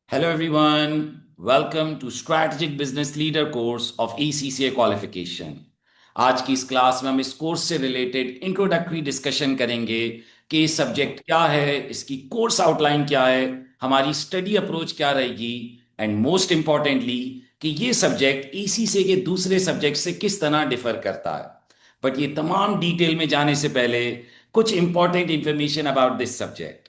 Hello everyone, welcome to Strategic Business Leader course of ACCA qualification। आज की इस class में हम इस कोर्स से रिलेटेड इंट्रोडक्टरी डिस्कशन करेंगे कि ये सब्जेक्ट क्या है, इसकी कोर्स आउटलाइन क्या है, हमारी स्टडी अप्रोच क्या रहेगी एंड मोस्ट इंपॉर्टेंटली कि ये सब्जेक्ट ACCA के दूसरे सब्जेक्ट से किस तरह डिफर करता है। बट ये तमाम डिटेल में जाने से पहले कुछ important information about this subject.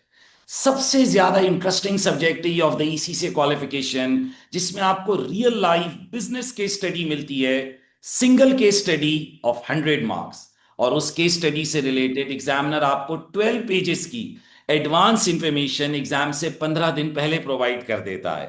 सबसे ज्यादा इंटरेस्टिंग सब्जेक्ट है ऑफ द ईसी से क्वालिफिकेशन, जिसमें आपको real life business case study मिलती है। Single case study of 100 marks. और उस केस स्टडी से रिलेटेड एग्जामिनर आपको 12 पेजेस की एडवांस इंफॉर्मेशन एग्जाम से 15 दिन पहले प्रोवाइड कर देता है।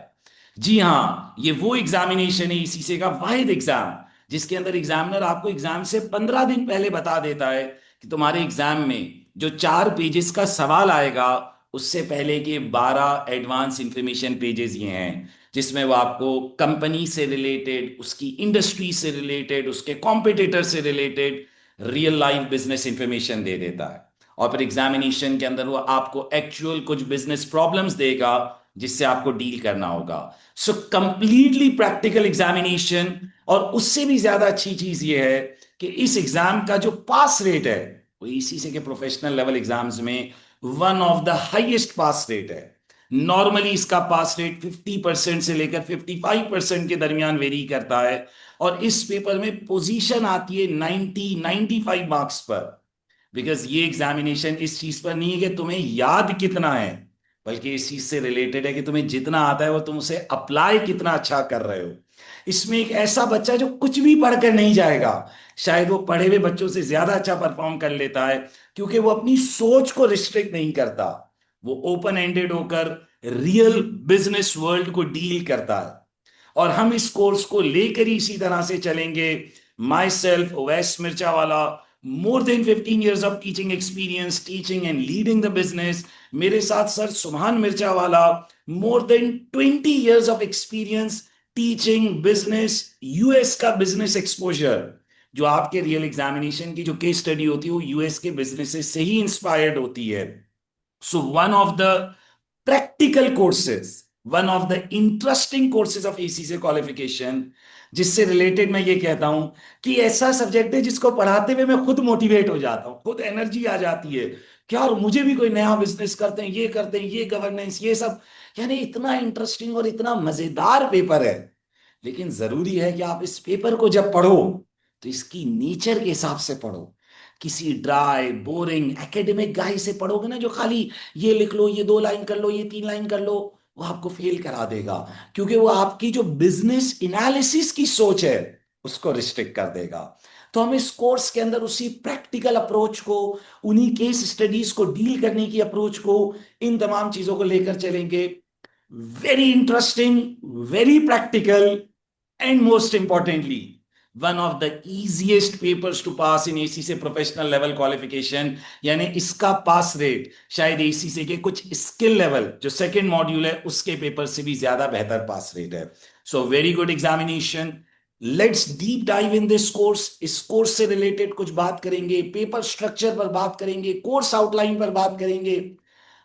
जी हाँ, ये वो एग्जामिनेशन है ईसीसी का वाहिद एग्जाम जिसके अंदर एग्जामिनर आपको एग्जाम से 15 दिन पहले बता देता है कि तुम्हारे एग्जाम में जो 4 पेजेस का सवाल आएगा उससे पहले के 12 एडवांस इंफॉर्मेशन पेजेस ये हैं, जिसमें वो आपको कंपनी से रिलेटेड, उसकी इंडस्ट्री से रिलेटेड, उसके कॉम्पिटिटर से related real life business information दे देता है। और फिर एग्जामिनेशन के अंदर वो आपको एक्चुअल कुछ बिजनेस प्रॉब्लम्स देगा जिससे आपको डील करना होगा। So completely practical examination. और उससे भी ज्यादा अच्छी चीज ये है कि इस एग्जाम का जो पास रेट है वो इसी के प्रोफेशनल लेवल एग्जाम्स में one of the highest pass rate है। नॉर्मली इसका पास रेट 50% से लेकर 55% के दरमियान वेरी करता है। और इस पेपर में पोजीशन आती है 95 मार्क्स पर। बिकॉज ये एग्जामिनेशन इस चीज पर नहीं है कि तुम्हें याद कितना है, बल्कि इस चीज से रिलेटेड है कि तुम्हें जितना आता है वो तुम उसे अप्लाई कितना अच्छा कर रहे हो। इसमें एक ऐसा बच्चा जो कुछ भी पढ़कर नहीं जाएगा, शायद वो पढ़े हुए बच्चों से ज्यादा अच्छा परफॉर्म कर लेता है, क्योंकि वो अपनी सोच को रिस्ट्रिक्ट नहीं करता। वो ओपन एंडेड होकर रियल बिजनेस वर्ल्ड को डील करता है। और हम इस कोर्स को लेकर ही इसी तरह से चलेंगे। माई सेल्फ ओवैस मिर्चा वाला, more than 15 years of teaching experience, teaching and leading the business. मेरे साथ सर सुभान मिर्चा वाला, more than 20 years of experience teaching business, US का बिजनेस एक्सपोजर। जो आपके रियल एग्जामिनेशन की जो केस स्टडी होती है वो यूएस के बिजनेसेस से ही इंस्पायर्ड होती है। So one of the practical courses, one of the interesting courses of ACC qualification, जिससे रिलेटेड मैं ये कहता हूं कि ऐसा सब्जेक्ट है जिसको पढ़ाते हुए मैं खुद मोटिवेट हो जाता हूं, खुद एनर्जी आ जाती है कि यार मुझे भी कोई नया बिजनेस करते हैं, ये करते हैं, ये गवर्नेंस, ये सब। यानी इतना इंटरेस्टिंग और इतना मजेदार पेपर है। लेकिन जरूरी है कि आप इस पेपर को जब पढ़ो तो इसकी नेचर के हिसाब से पढ़ो। किसी ड्राई बोरिंग एकेडमिक गाई से पढ़ोगे ना, जो खाली ये लिख लो, ये 2 लाइन कर लो, ये 3 लाइन कर लो, वो आपको फेल करा देगा। क्योंकि वो आपकी जो बिजनेस एनालिसिस की सोच है उसको रिस्ट्रिक्ट कर देगा। तो हम इस कोर्स के अंदर उसी प्रैक्टिकल अप्रोच को, उन्हीं केस स्टडीज को डील करने की अप्रोच को, इन तमाम चीजों को लेकर चलेंगे। Very interesting, very practical, and most importantly one of the easiest papers to pass in ACCA professional level qualification. यानी इसका पास रेट शायद ACCA के कुछ स्किल लेवल जो सेकंड मॉड्यूल है उसके पेपर से भी ज्यादा बेहतर पास रेट है। So very good examination. Let's deep dive in this course. इस कोर्स से रिलेटेड कुछ बात करेंगे, पेपर स्ट्रक्चर पर बात करेंगे, कोर्स आउटलाइन पर बात करेंगे।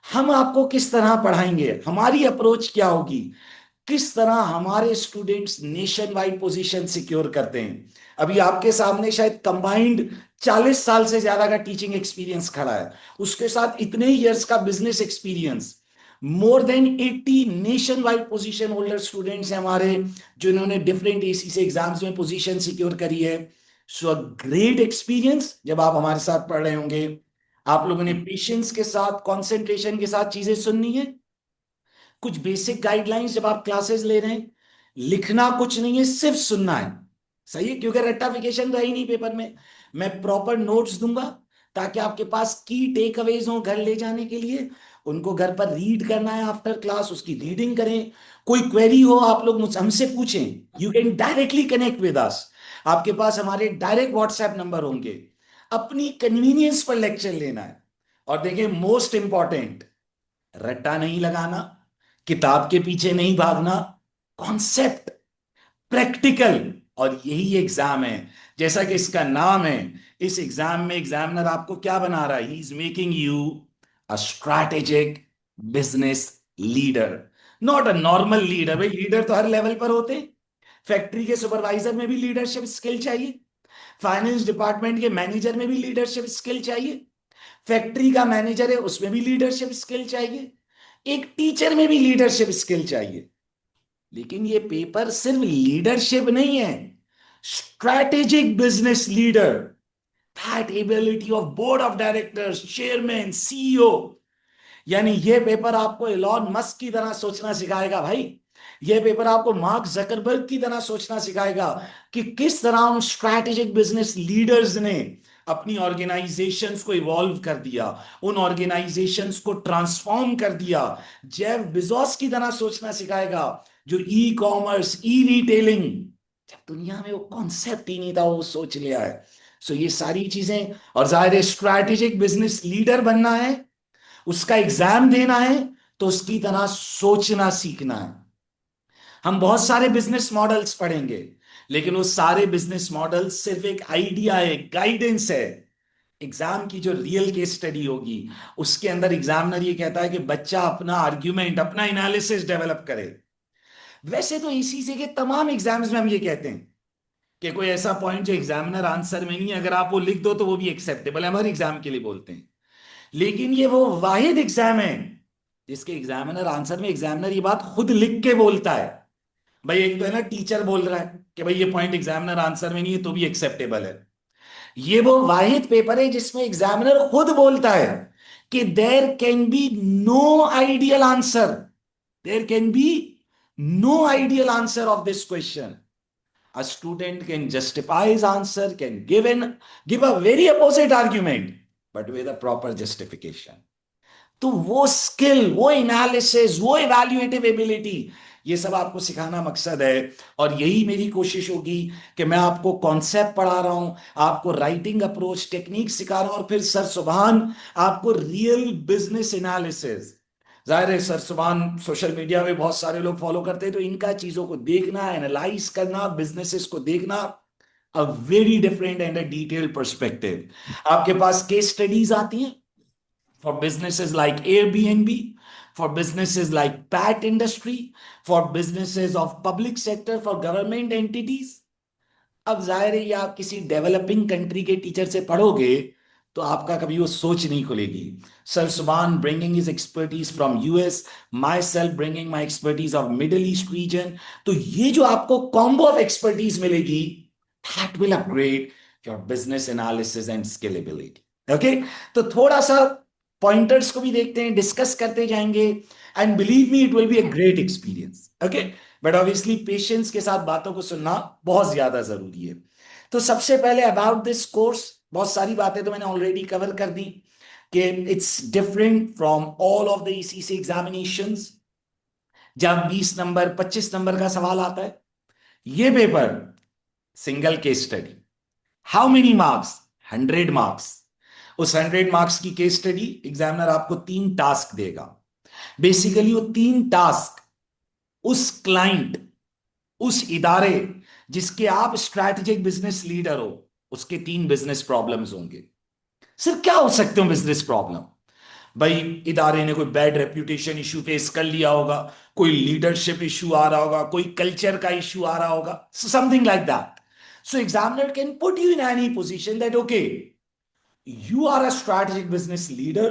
हम आपको किस तरह पढ़ाएंगे, हमारी अप्रोच क्या होगी, किस तरह हमारे students nation wide position secure करते हैं। अभी आपके सामने शायद कंबाइंड 40 साल से ज्यादा का टीचिंग एक्सपीरियंस खड़ा है, उसके साथ इतने ही इयर्स का business experience. More than 80 nation wide position holder students हैं हमारे, जिन्होंने डिफरेंट एसी से एग्जाम्स में पोजीशन सिक्योर करी है। So great experience. जब आप हमारे साथ पढ़ रहे होंगे, आप लोगों ने पेशेंस के साथ, कंसंट्रेशन के साथ चीजें सुननी है। कुछ बेसिक गाइडलाइंस जब आप क्लासेस ले रहे हैं, लिखना कुछ नहीं है, सिर्फ सुनना है। सही है, क्योंकि रट्टाफिकेशन रही नहीं पेपर में। मैं प्रॉपर नोट्स दूंगा ताकि आपके पास की टेक अवेज हो घर ले जाने के लिए। उनको घर पर रीड करना है, आफ्टर क्लास उसकी रीडिंग करें। कोई क्वेरी हो आप लोग मुझसे हमसे पूछें, you can directly connect with अस। आपके पास हमारे डायरेक्ट व्हाट्सएप नंबर होंगे। अपनी कन्वीनियंस पर लेक्चर लेना है। और देखिए, मोस्ट इंपॉर्टेंट, रट्टा नहीं लगाना, किताब के पीछे नहीं भागना, कॉन्सेप्ट, प्रैक्टिकल। और यही एग्जाम है, जैसा कि इसका नाम है। इस एग्जाम में एग्जामिनर आपको क्या बना रहा है, he is making you a strategic business leader. Not a normal leader. भाई लीडर तो हर लेवल पर होते हैं। फैक्ट्री के सुपरवाइजर में भी लीडरशिप स्किल चाहिए, फाइनेंस डिपार्टमेंट के मैनेजर में भी लीडरशिप स्किल चाहिए, फैक्ट्री का मैनेजर है उसमें भी लीडरशिप स्किल चाहिए, एक टीचर में भी लीडरशिप स्किल चाहिए। लेकिन ये पेपर सिर्फ लीडरशिप नहीं है, strategic business leader, that ability of board of directors, chairman, CEO. यानी ये पेपर आपको इलॉन मस्क की तरह सोचना सिखाएगा भाई। ये पेपर आपको मार्क जकरबर्ग की तरह सोचना सिखाएगा कि किस तरह उन स्ट्रैटेजिक बिजनेस लीडर्स ने अपनी ऑर्गेनाइजेशंस को इवॉल्व कर दिया, उन ऑर्गेनाइजेशंस को ट्रांसफॉर्म कर दिया। जेफ बिजोस की तरह सोचना सिखाएगा, जो ई कॉमर्स, ई रिटेलिंग, जब दुनिया में वो कॉन्सेप्ट ही नहीं था वो सोच लिया है। सो ये सारी चीजें, और जाहिर है स्ट्रैटेजिक बिजनेस लीडर बनना है, उसका एग्जाम देना है, तो उसकी तरह सोचना सीखना है। हम बहुत सारे बिजनेस मॉडल्स पढ़ेंगे, लेकिन वो सारे बिजनेस मॉडल सिर्फ एक आइडिया है, गाइडेंस है। एग्जाम की जो रियल केस स्टडी होगी, उसके अंदर एग्जामिनर ये कहता है कि बच्चा अपना आर्ग्यूमेंट, अपना एनालिसिस डेवलप करे। वैसे तो इसी के तमाम एग्जाम्स में हम ये कहते हैं कि कोई ऐसा पॉइंट जो एग्जामिनर आंसर में नहीं है, अगर आप वो लिख दो तो वो भी एक्सेप्टेबल है, हम हर एग्जाम के लिए बोलते हैं। लेकिन ये वो वाहिद एग्जाम है जिसके एग्जामिनर आंसर में एग्जामिनर ये बात खुद लिख के बोलता है। भाई एक तो है ना टीचर बोल रहा है कि भाई ये पॉइंट एग्जामिनर आंसर में नहीं है तो भी एक्सेप्टेबल है। ये वो वाहिद पेपर है जिसमें एग्जामिनर खुद बोलता है कि there can be no ideal answer, there can be no ideal answer of this question. A student can justify his answer, can give a very opposite argument, but with a proper justification. तो वो skill, वो analysis, वो evaluative ability, ये सब आपको सिखाना मकसद है। और यही मेरी कोशिश होगी कि मैं आपको कॉन्सेप्ट पढ़ा रहा हूं, आपको राइटिंग अप्रोच टेक्निक सिखा रहा हूं, और फिर सर सुभान आपको रियल बिजनेस एनालिसिस। जाहिर है सर सुभान सोशल मीडिया में बहुत सारे लोग फॉलो करते हैं, तो इनका चीजों को देखना, एनालाइज करना, बिजनेसेस को देखना, a very different and a detailed perspective. आपके पास केस स्टडीज आती हैं for businesses like Airbnb, for businesses like Pat Industry, for businesses of public sector, for government entities। अब जाहिर है ये आप किसी डेवलपिंग कंट्री के टीचर से पढ़ोगे तो आपका कभी वो सोच नहीं खुलेगी। Sir Subhan bringing his expertise from US, my self bringing my expertise of middle east region. तो ये जो आपको कॉम्बो ऑफ एक्सपर्टीज मिलेगी, that will upgrade your business analysis and scalability. Okay, तो थोड़ा सा पॉइंटर्स को भी देखते हैं, डिस्कस करते जाएंगे, and believe me it will be a great experience. Okay, but obviously patience के साथ बातों को सुनना बहुत ज्यादा जरूरी है। तो सबसे पहले अबाउट दिस कोर्स, बहुत सारी बातें तो मैंने ऑलरेडी कवर कर दी कि it's different from all of the ECC examinations. जब 20 नंबर 25 नंबर का सवाल आता है, ये paper single case study, how many marks, 100 marks. उस 100 मार्क्स की केस स्टडी एग्जामिनर आपको 3 टास्क देगा। बेसिकली वो 3 टास्क उस क्लाइंट, उस इदारे जिसके आप स्ट्रैटेजिक बिजनेस लीडर हो, उसके 3 बिजनेस प्रॉब्लम्स होंगे। सिर्फ क्या हो सकते हो बिजनेस प्रॉब्लम? भाई इदारे ने कोई बैड रेप्यूटेशन इशू फेस कर लिया होगा, कोई लीडरशिप इशू आ रहा होगा, कोई कल्चर का इशू आ रहा होगा, something like that. So examiner can put you in any position that okay, you are a strategic business leader,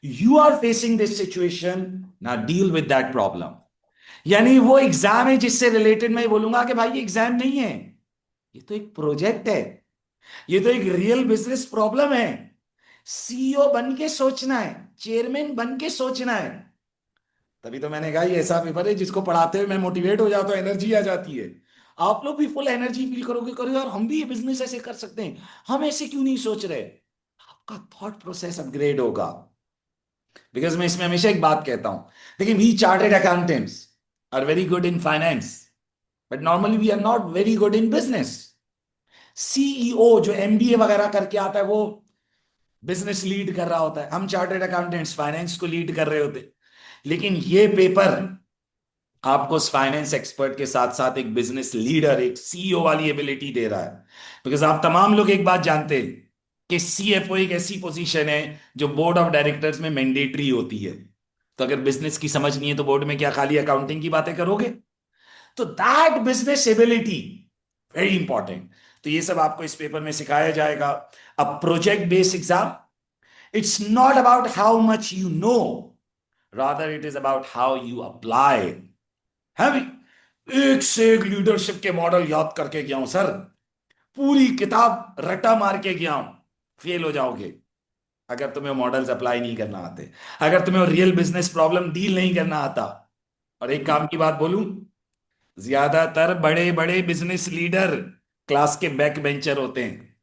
you are facing this situation, now deal with that problem। यानी वो exam है जिससे related मैं बोलूंगा कि भाई ये exam नहीं है, ये तो एक प्रोजेक्ट है, ये तो एक रियल बिजनेस प्रॉब्लम है। सीईओ बन के सोचना है, चेयरमैन बन के सोचना है। तभी तो मैंने कहा ये ऐसा पेपर है जिसको पढ़ाते हुए मैं मोटिवेट हो जाता हूँ, एनर्जी आ जाती है। आप लोग भी फुल एनर्जी फील करोगे, करोगे यार हम भी ये बिजनेस ऐसे कर सकते हैं, हम ऐसे क्यों नहीं सोच रहे। आपका थॉट प्रोसेस अपग्रेड होगा। बिकॉज मैं इसमें हमेशा एक बात कहता हूं, देखिए we chartered accountants are very good in finance, but normally we are not very good in business. CEO जो एमबीए वगैरह करके आता है वो बिजनेस लीड कर रहा होता है, हम चार्टेड अकाउंटेंट्स फाइनेंस को लीड कर रहे होते। लेकिन ये पेपर आपको उस फाइनेंस एक्सपर्ट के साथ साथ एक बिजनेस लीडर, एक सीईओ वाली एबिलिटी दे रहा है। बिकॉज आप तमाम लोग एक बात जानते हैं कि सीएफओ एक ऐसी पोजीशन है जो बोर्ड ऑफ डायरेक्टर्स में मैंडेटरी होती है। तो अगर बिजनेस की समझ नहीं है तो बोर्ड में क्या खाली अकाउंटिंग की बातें करोगे? तो that business ability very important. तो ये सब आपको इस पेपर में सिखाया जाएगा। अब project based exam, it's not about how much you no, rather it is about how you apply. है भी, एक से एक लीडरशिप के मॉडल याद करके गया हूं सर, पूरी किताब रटा मार के गया हूं। फेल हो जाओगे अगर तुम्हें मॉडल्स अप्लाई नहीं करना आते, अगर तुम्हें रियल बिजनेस प्रॉब्लम डील नहीं करना आता। और एक काम की बात बोलूं, ज्यादातर बड़े बड़े बिजनेस लीडर क्लास के बैक बेंचर होते हैं।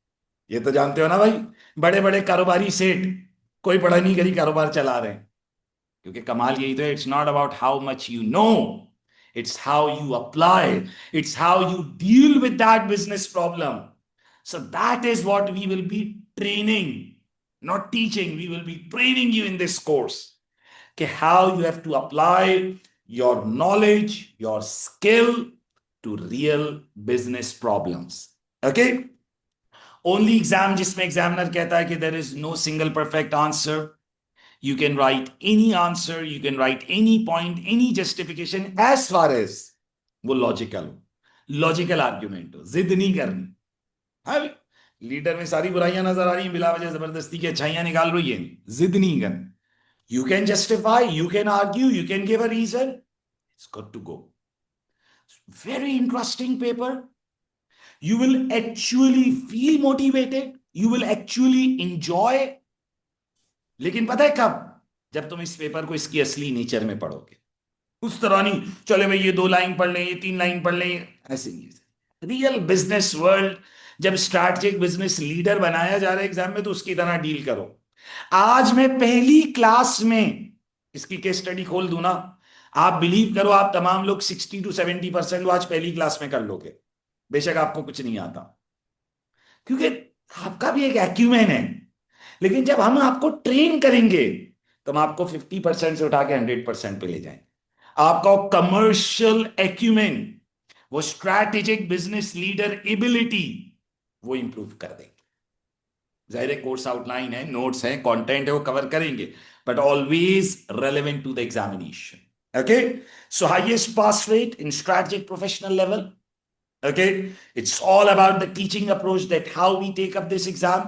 ये तो जानते हो ना भाई, बड़े बड़े कारोबारी सेठ कोई पढ़ा नहीं करी कारोबार चला रहे हैं। क्योंकि कमाल यही तो है, it's not about how much you know, it's how you apply, it's how you deal with that business problem. So that is what we will be training, not teaching, we will be training you in this course, कि how you have to apply your knowledge, your skill to real business problems. Okay? Only exam जिसमें examiner कहता है कि there is no single perfect answer. You can write any answer, you can write any point, any justification as far as वो logical हो, logical argument हो, जिद नहीं करनी। हाँ, लीडर में सारी बुराइयां नजर आ रही हैं, बिला वजह जबरदस्ती की अच्छाइयां निकाल रही है, जिद नहीं करनी। You can justify, you can argue, you can give a reason, it's good to go. Very interesting paper. You will actually feel motivated, you will actually enjoy। लेकिन पता है कब? जब तुम इस पेपर को इसकी असली नेचर में पढ़ोगे। उस तरह नहीं चले भाई ये 2 लाइन पढ़ लें, ये 3 लाइन पढ़ लें, ऐसे नहीं। रियल बिजनेस वर्ल्ड, जब स्ट्रैटेजिक बिजनेस लीडर बनाया जा रहा है एग्जाम में, तो उसकी तरह डील करो। आज मैं पहली क्लास में इसकी केस स्टडी खोल दूं ना, आप बिलीव करो, आप तमाम लोग 60 to 70% आज पहली क्लास में कर लोगे, बेशक आपको कुछ नहीं आता, क्योंकि आपका भी एक एक्यूमेन है। लेकिन जब हम आपको ट्रेन करेंगे तो हम आपको 50% से उठा के 100% पे ले जाएंगे। आपका कमर्शियल एक्यूमेन, वो स्ट्रैटेजिक बिजनेस लीडर एबिलिटी, वो इंप्रूव कर देंगे। जाहिर है कोर्स आउटलाइन है, नोट्स है, कंटेंट है, वो कवर करेंगे, but always relevant to the examination. Okay, so highest pass rate in strategic professional level. Okay, it's all about the teaching approach, that how we take up this exam।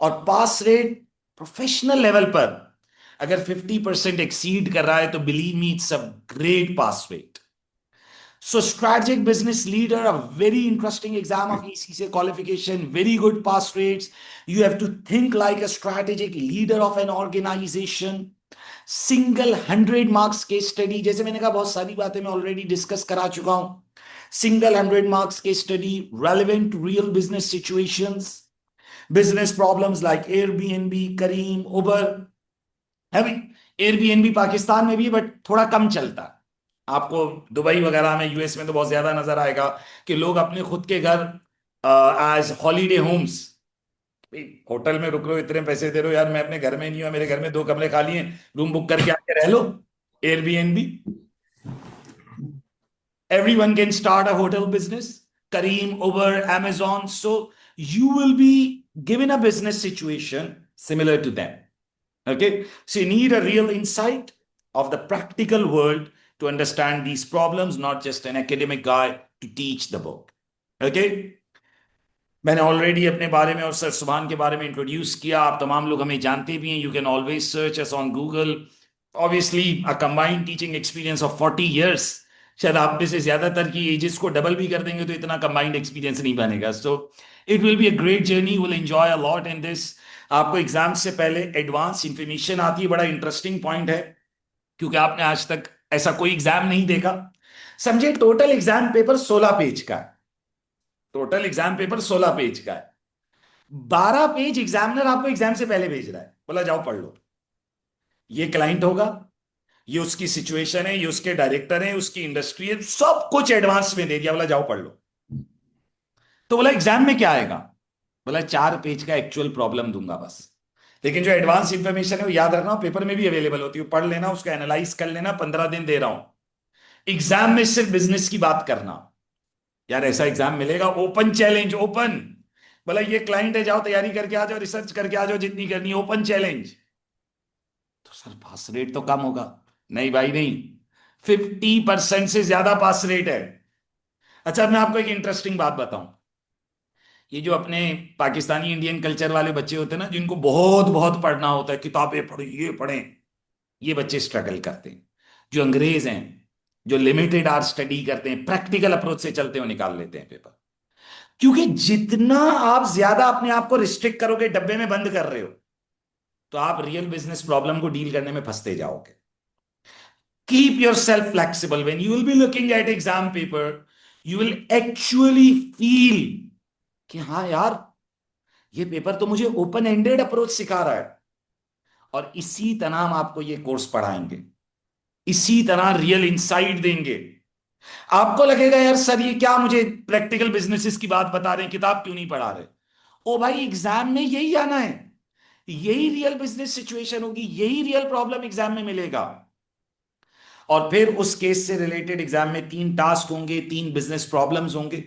और पास rate professional level पर अगर 50% exceed कर रहा है तो believe me it's a great pass rate. So strategic business leader, a very interesting exam of ACCA qualification, very good pass rates। You have to think like a strategic leader of an organization। Single 100 marks case study, जैसे मैंने कहा बहुत सारी बातें मैं already discuss करा चुका हूं। Single 100 marks case study, relevant real business situations, business problems like Airbnb, Careem, Uber. है भी, एयरबीएनबी पाकिस्तान में भी बट थोड़ा कम चलता है। आपको दुबई वगैरह में, यूएस में तो बहुत ज्यादा नजर आएगा कि लोग अपने खुद के घर एज हॉलीडे होम्स, होटल में रुक रहे हो, इतने पैसे दे रहे हो, यार मैं अपने घर में नहीं हूं, मेरे घर में 2 कमरे खाली हैं, रूम बुक करके आके रह लो, Airbnb. Everyone can start a hotel business, Kareem, Uber, Amazon. So you will be given a business situation similar to them. Okay. So you need a real insight of the practical world to understand these problems, not just an academic guy to teach the book. Okay. मैंने already अपने बारे में और sir सुभान के बारे में introduce किया, आप तमाम लोग हमें जानते भी हैं। You can always search us on Google. Obviously a combined teaching experience of 40 years। शायद आप में से ज्यादातर की एजेस को डबल भी कर देंगे तो इतना कंबाइंड एक्सपीरियंस नहीं बनेगा। So it will be a great journey, will enjoy a lot in this. आपको एग्जाम से पहले एडवांस इंफॉर्मेशन आती है, बड़ा इंटरेस्टिंग पॉइंट है, क्योंकि आपने आज तक ऐसा कोई एग्जाम नहीं देखा। समझे, टोटल एग्जाम पेपर 16 पेज का है। टोटल एग्जाम पेपर 16 पेज का है। 12 पेज एग्जामिनर आपको एग्जाम से पहले भेज रहा है, बोला जाओ पढ़ लो। ये क्लाइंट होगा, ये उसकी सिचुएशन है, ये उसके डायरेक्टर है, उसकी इंडस्ट्री है, सब कुछ एडवांस में दे दिया, बोला जाओ पढ़ लो। तो बोला एग्जाम में क्या आएगा? बोला 4 पेज का एक्चुअल प्रॉब्लम दूंगा बस, लेकिन जो एडवांस इंफॉर्मेशन है वो याद रखना, पेपर में भी अवेलेबल होती है, पढ़ लेना, उसका एनालाइज कर लेना। 15 दिन दे रहा हूं, एग्जाम में सिर्फ बिजनेस की बात करना। यार ऐसा एग्जाम मिलेगा, ओपन चैलेंज, ओपन। बोला ये क्लाइंट है, जाओ तैयारी करके आ जाओ, रिसर्च करके आ जाओ, जितनी करनी है, ओपन चैलेंज। तो सर पास रेट तो कम होगा। नहीं भाई नहीं, 50% से ज्यादा पास रेट है। अच्छा, मैं आपको एक इंटरेस्टिंग बात बताऊं। ये जो अपने पाकिस्तानी इंडियन कल्चर वाले बच्चे होते हैं ना, जिनको बहुत बहुत पढ़ना होता है, किताबें पढ़े ये पढ़ें, ये बच्चे स्ट्रगल करते हैं। जो अंग्रेज हैं, जो लिमिटेड आवर स्टडी करते हैं, प्रैक्टिकल अप्रोच से चलते हुए निकाल लेते हैं पेपर। क्योंकि जितना आप ज्यादा अपने आप को रिस्ट्रिक्ट करोगे, डब्बे में बंद कर रहे हो, तो आप रियल बिजनेस प्रॉब्लम को डील करने में फंसते जाओगे। Keep your self flexible when you will be looking eight exam paper. You will actually feel कि हाँ यार, ये पेपर तो मुझे ओपन एंडेड अप्रोच सिखा रहा है। और इसी तरह हम आपको ये कोर्स पढ़ाएंगे, इसी तरह रियल इंसाइट देंगे। आपको लगेगा यार सर ये क्या मुझे प्रैक्टिकल बिजनेसेस की बात बता रहे हैं, किताब क्यों नहीं पढ़ा रहे। ओ भाई, एग्जाम में यही आना है, यही रियल बिजनेस सिचुएशन होगी, यही रियल प्रॉब्लम एग्जाम में मिलेगा। और फिर उस केस से रिलेटेड एग्जाम में 3 टास्क होंगे, 3 बिजनेस प्रॉब्लम्स होंगे।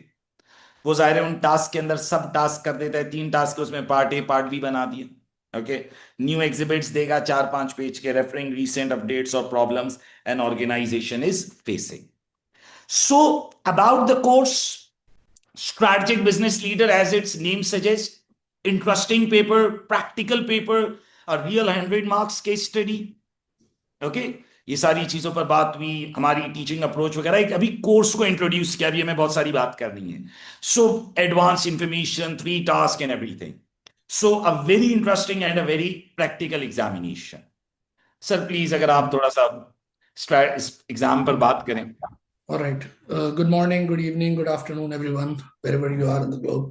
वो जाहिर है उन टास्क के अंदर सब टास्क कर देता है, 3 टास्क उसमें पार्ट ए पार्ट बी बना दिया। ओके, न्यू एग्जिबिट्स देगा 4-5 पेज के, रेफरिंग रीसेंट अपडेट्स और problems an organisation is facing. So about the course, strategic business leader, as its name suggests, interesting paper, practical paper, a real 100 marks case study. Okay, ये सारी चीजों पर बात हुई, हमारी टीचिंग अप्रोच वगैरह। एक अभी कोर्स को इंट्रोड्यूस किया, अभी हमें बहुत सारी बात करनी है। So advance information, 3 task and everything. So a very interesting and a very practical examination. Sir please अगर आप थोड़ा सा एग्जाम पर बात करें। All right. Good morning, good evening, good afternoon, everyone, wherever you are in the globe.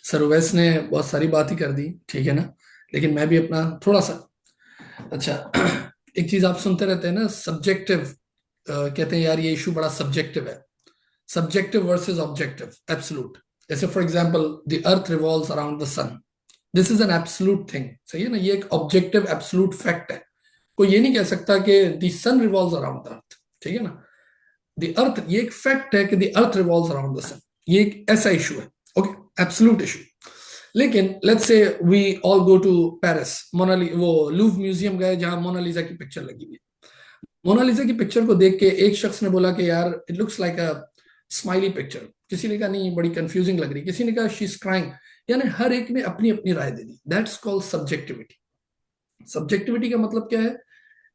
Sir Uwais ने बहुत सारी बात ही कर दी, ठीक है ना। लेकिन मैं भी अपना थोड़ा सा, अच्छा, एक चीज आप सुनते रहते हैं ना, सब्जेक्टिव, कहते हैं यार ये इशू बड़ा सब्जेक्टिव है। Subjective versus objective, absolute. जैसे for example, the earth revolves around the sun, this is an absolute thing, सही है ना। ये एक ऑब्जेक्टिव एब्सोल्यूट फैक्ट है। कोई ये नहीं कह सकता कि the sun revolves around the earth, ठीक है ना। द अर्थ, ये एक फैक्ट है कि the earth revolves around the sun, ये एक ऐसा इशू है, ओके, एब्सोल्यूट इशू। लेकिन let's say we all go to Paris, Monali वो लूव म्यूजियम गए जहां मोनालिसा की पिक्चर लगी हुई है। मोनालिसा की पिक्चर को देख के एक शख्स ने बोला कि यार it looks like a smiley picture, किसी ने कहा नहीं बड़ी कंफ्यूजिंग लग रही, किसी ने कहा शी इज क्राइंग। यानी हर एक ने अपनी अपनी राय दे दी। That's called subjectivity. सब्जेक्टिविटी का मतलब क्या है?